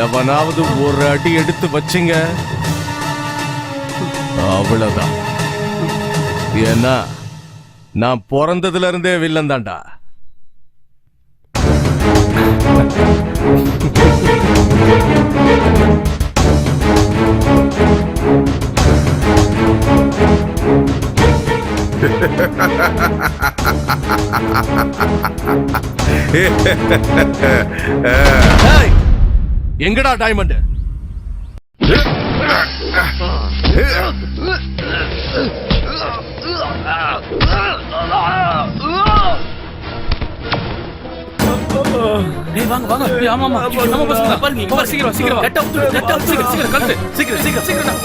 எவனாவது ஒரு அடி எடுத்து வச்சிங்க அவ்வளவுதான். ஏன்னா நான் பிறந்ததுல இருந்தே வில்லன் தான்டா. எங்கடா டைமண்ட்? வாங்க வாங்க. ஆமா ஆமா, நம்ம பசங்க பாருங்க, இங்க பாருங்க. சீக்கிரம் சீக்கிரம் கட்ட அவுட், கட்ட அவுட், சீக்கிரம் சீக்கிரம் கட்டு, சீக்கிரம் சீக்கிரம் சீக்கிரம்.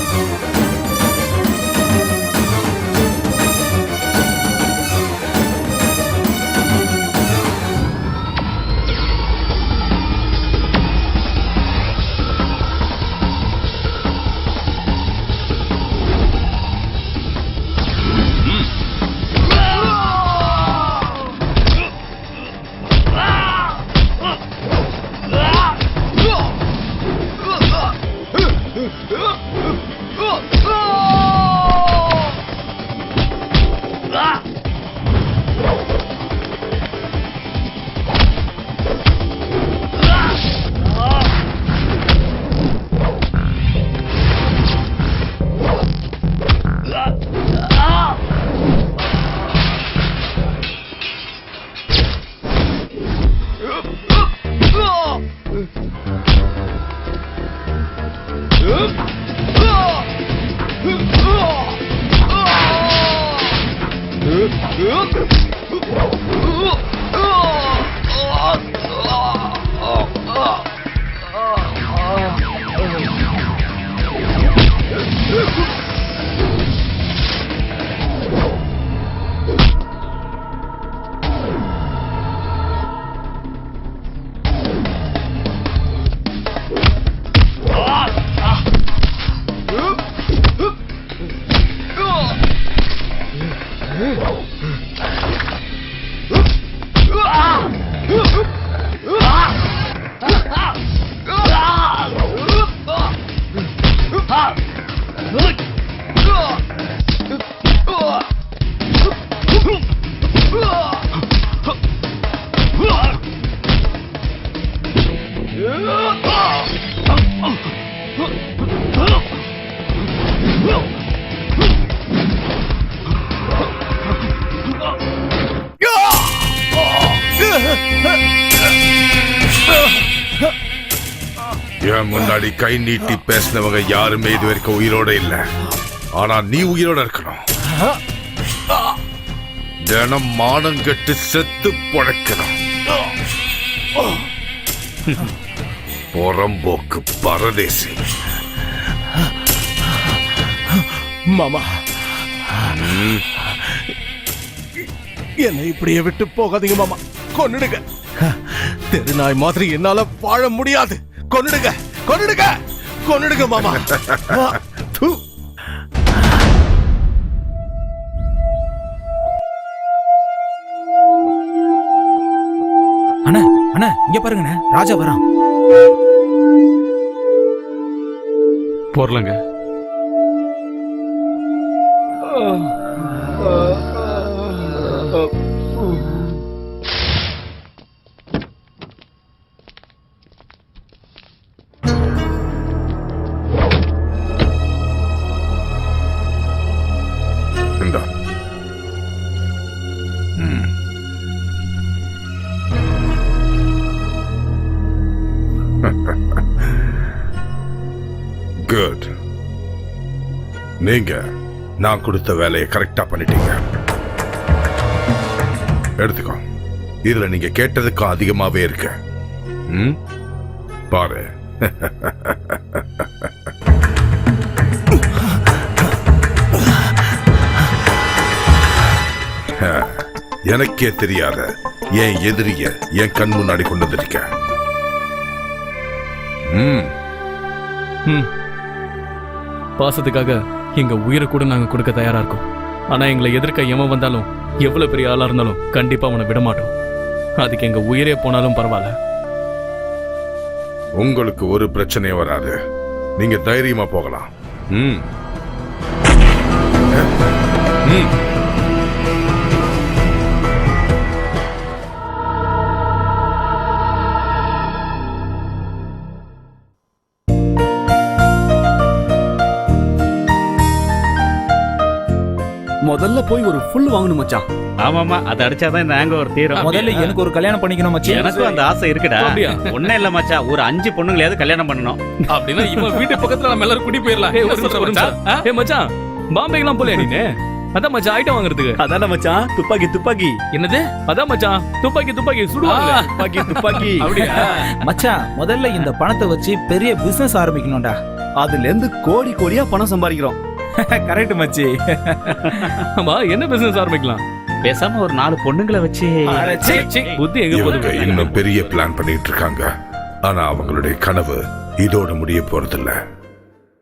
என் முன்னாடி கை நீட்டி பேசினவங்க யாருமே இது வரைக்கும் உயிரோட இல்ல. ஆனா நீ உயிரோட இருக்கணும். தினம் மானம் கெட்டு செத்து பொழைக்கணும். புறம்போக்கு பரதேசி. மாமா, என்னை இப்படியே விட்டு போகாதீங்க மாமா. கொன்னுடுங்க. தெருநாய் மாதிரி என்னால வாழ முடியாது. கொன்னுடுங்க, கொன்னுடுங்க, கொன்னுடுங்க மாமா. தூ. அண்ணா அண்ணா இங்க பாருங்கண்ணே, ராஜா வரான். போறலங்க. இந்தா. குட். நீங்க நான் கொடுத்த வேலையை கரெக்டா பண்ணிட்டீங்க. எடுத்துக்கோ. இதுல நீங்க கேட்டதுக்கும் அதிகமாவே இருக்கு. பாரு. எனக்கே தெரியாத என் எதிரிய என் கண் முன்னாடி கொண்டு வந்திருக்க. பாசத்துக்காக எங்க உயிரை கூட நாங்க கொடுக்க தயாரா இருக்கோம். ஆனா எங்களை எதிர்க்க எவன் வந்தாலும், எவ்வளவு பெரிய ஆளா இருந்தாலும் கண்டிப்பா அவனை விட மாட்டோம். அதுக்கு எங்க உயிரே போனாலும் பரவாயில்ல. உங்களுக்கு ஒரு பிரச்சனையும் வராது. நீங்க தைரியமா போகலாம். முதல்ல போய் ஒரு ஃபுல் வாங்கணும் மச்சான். ஆமாமா, அதை அடிச்சாதான் இந்த ஹேங் ஓவர் தீரும். முதல்ல எனக்கு ஒரு கல்யாணம் பண்ணிக்கணும் மச்சான். எனக்கும் அந்த ஆசை இருக்குடா. ஒன்னும் இல்ல மச்சான், ஒரு 5 பொண்ணுங்களையாவது கல்யாணம் பண்ணணும். அப்படின்னா இவன் வீட்டு பக்கத்துல நம்ம எல்லாரும் குடி போயிடலாம். ஏய் மச்சான், பாம்பேக்கெல்லாம் போல நீனு? அதான் மச்சான் ஐட்டம் வாங்குறதுக்கு. அதான மச்சான், துப்பாக்கி துப்பாக்கி. என்னது? அதான் மச்சான், துப்பாக்கி துப்பாக்கி சுடுவாங்க. துப்பாக்கி துப்பாக்கி. அப்படியா? மச்சான், முதல்ல இந்த பணத்தை வச்சு பெரிய பிசினஸ் ஆரம்பிக்கணும்டா. அதுல இருந்து கோடி கோடியா பணம் சம்பாதிக்கிறோம். கரெக்ட் மச்சி. ஆமா, என்ன பிசினஸ் ஆரம்பிக்கலாம்? பேசாம ஒரு 4 பொண்ணுங்களை வச்சு. புத்தி எங்க இவங்க போகுது? இன்னும் பெரிய பிளான் பண்ணிட்டு இருக்காங்க. ஆனா அவங்களுடைய கனவு இதோட முடிய போறதில்ல.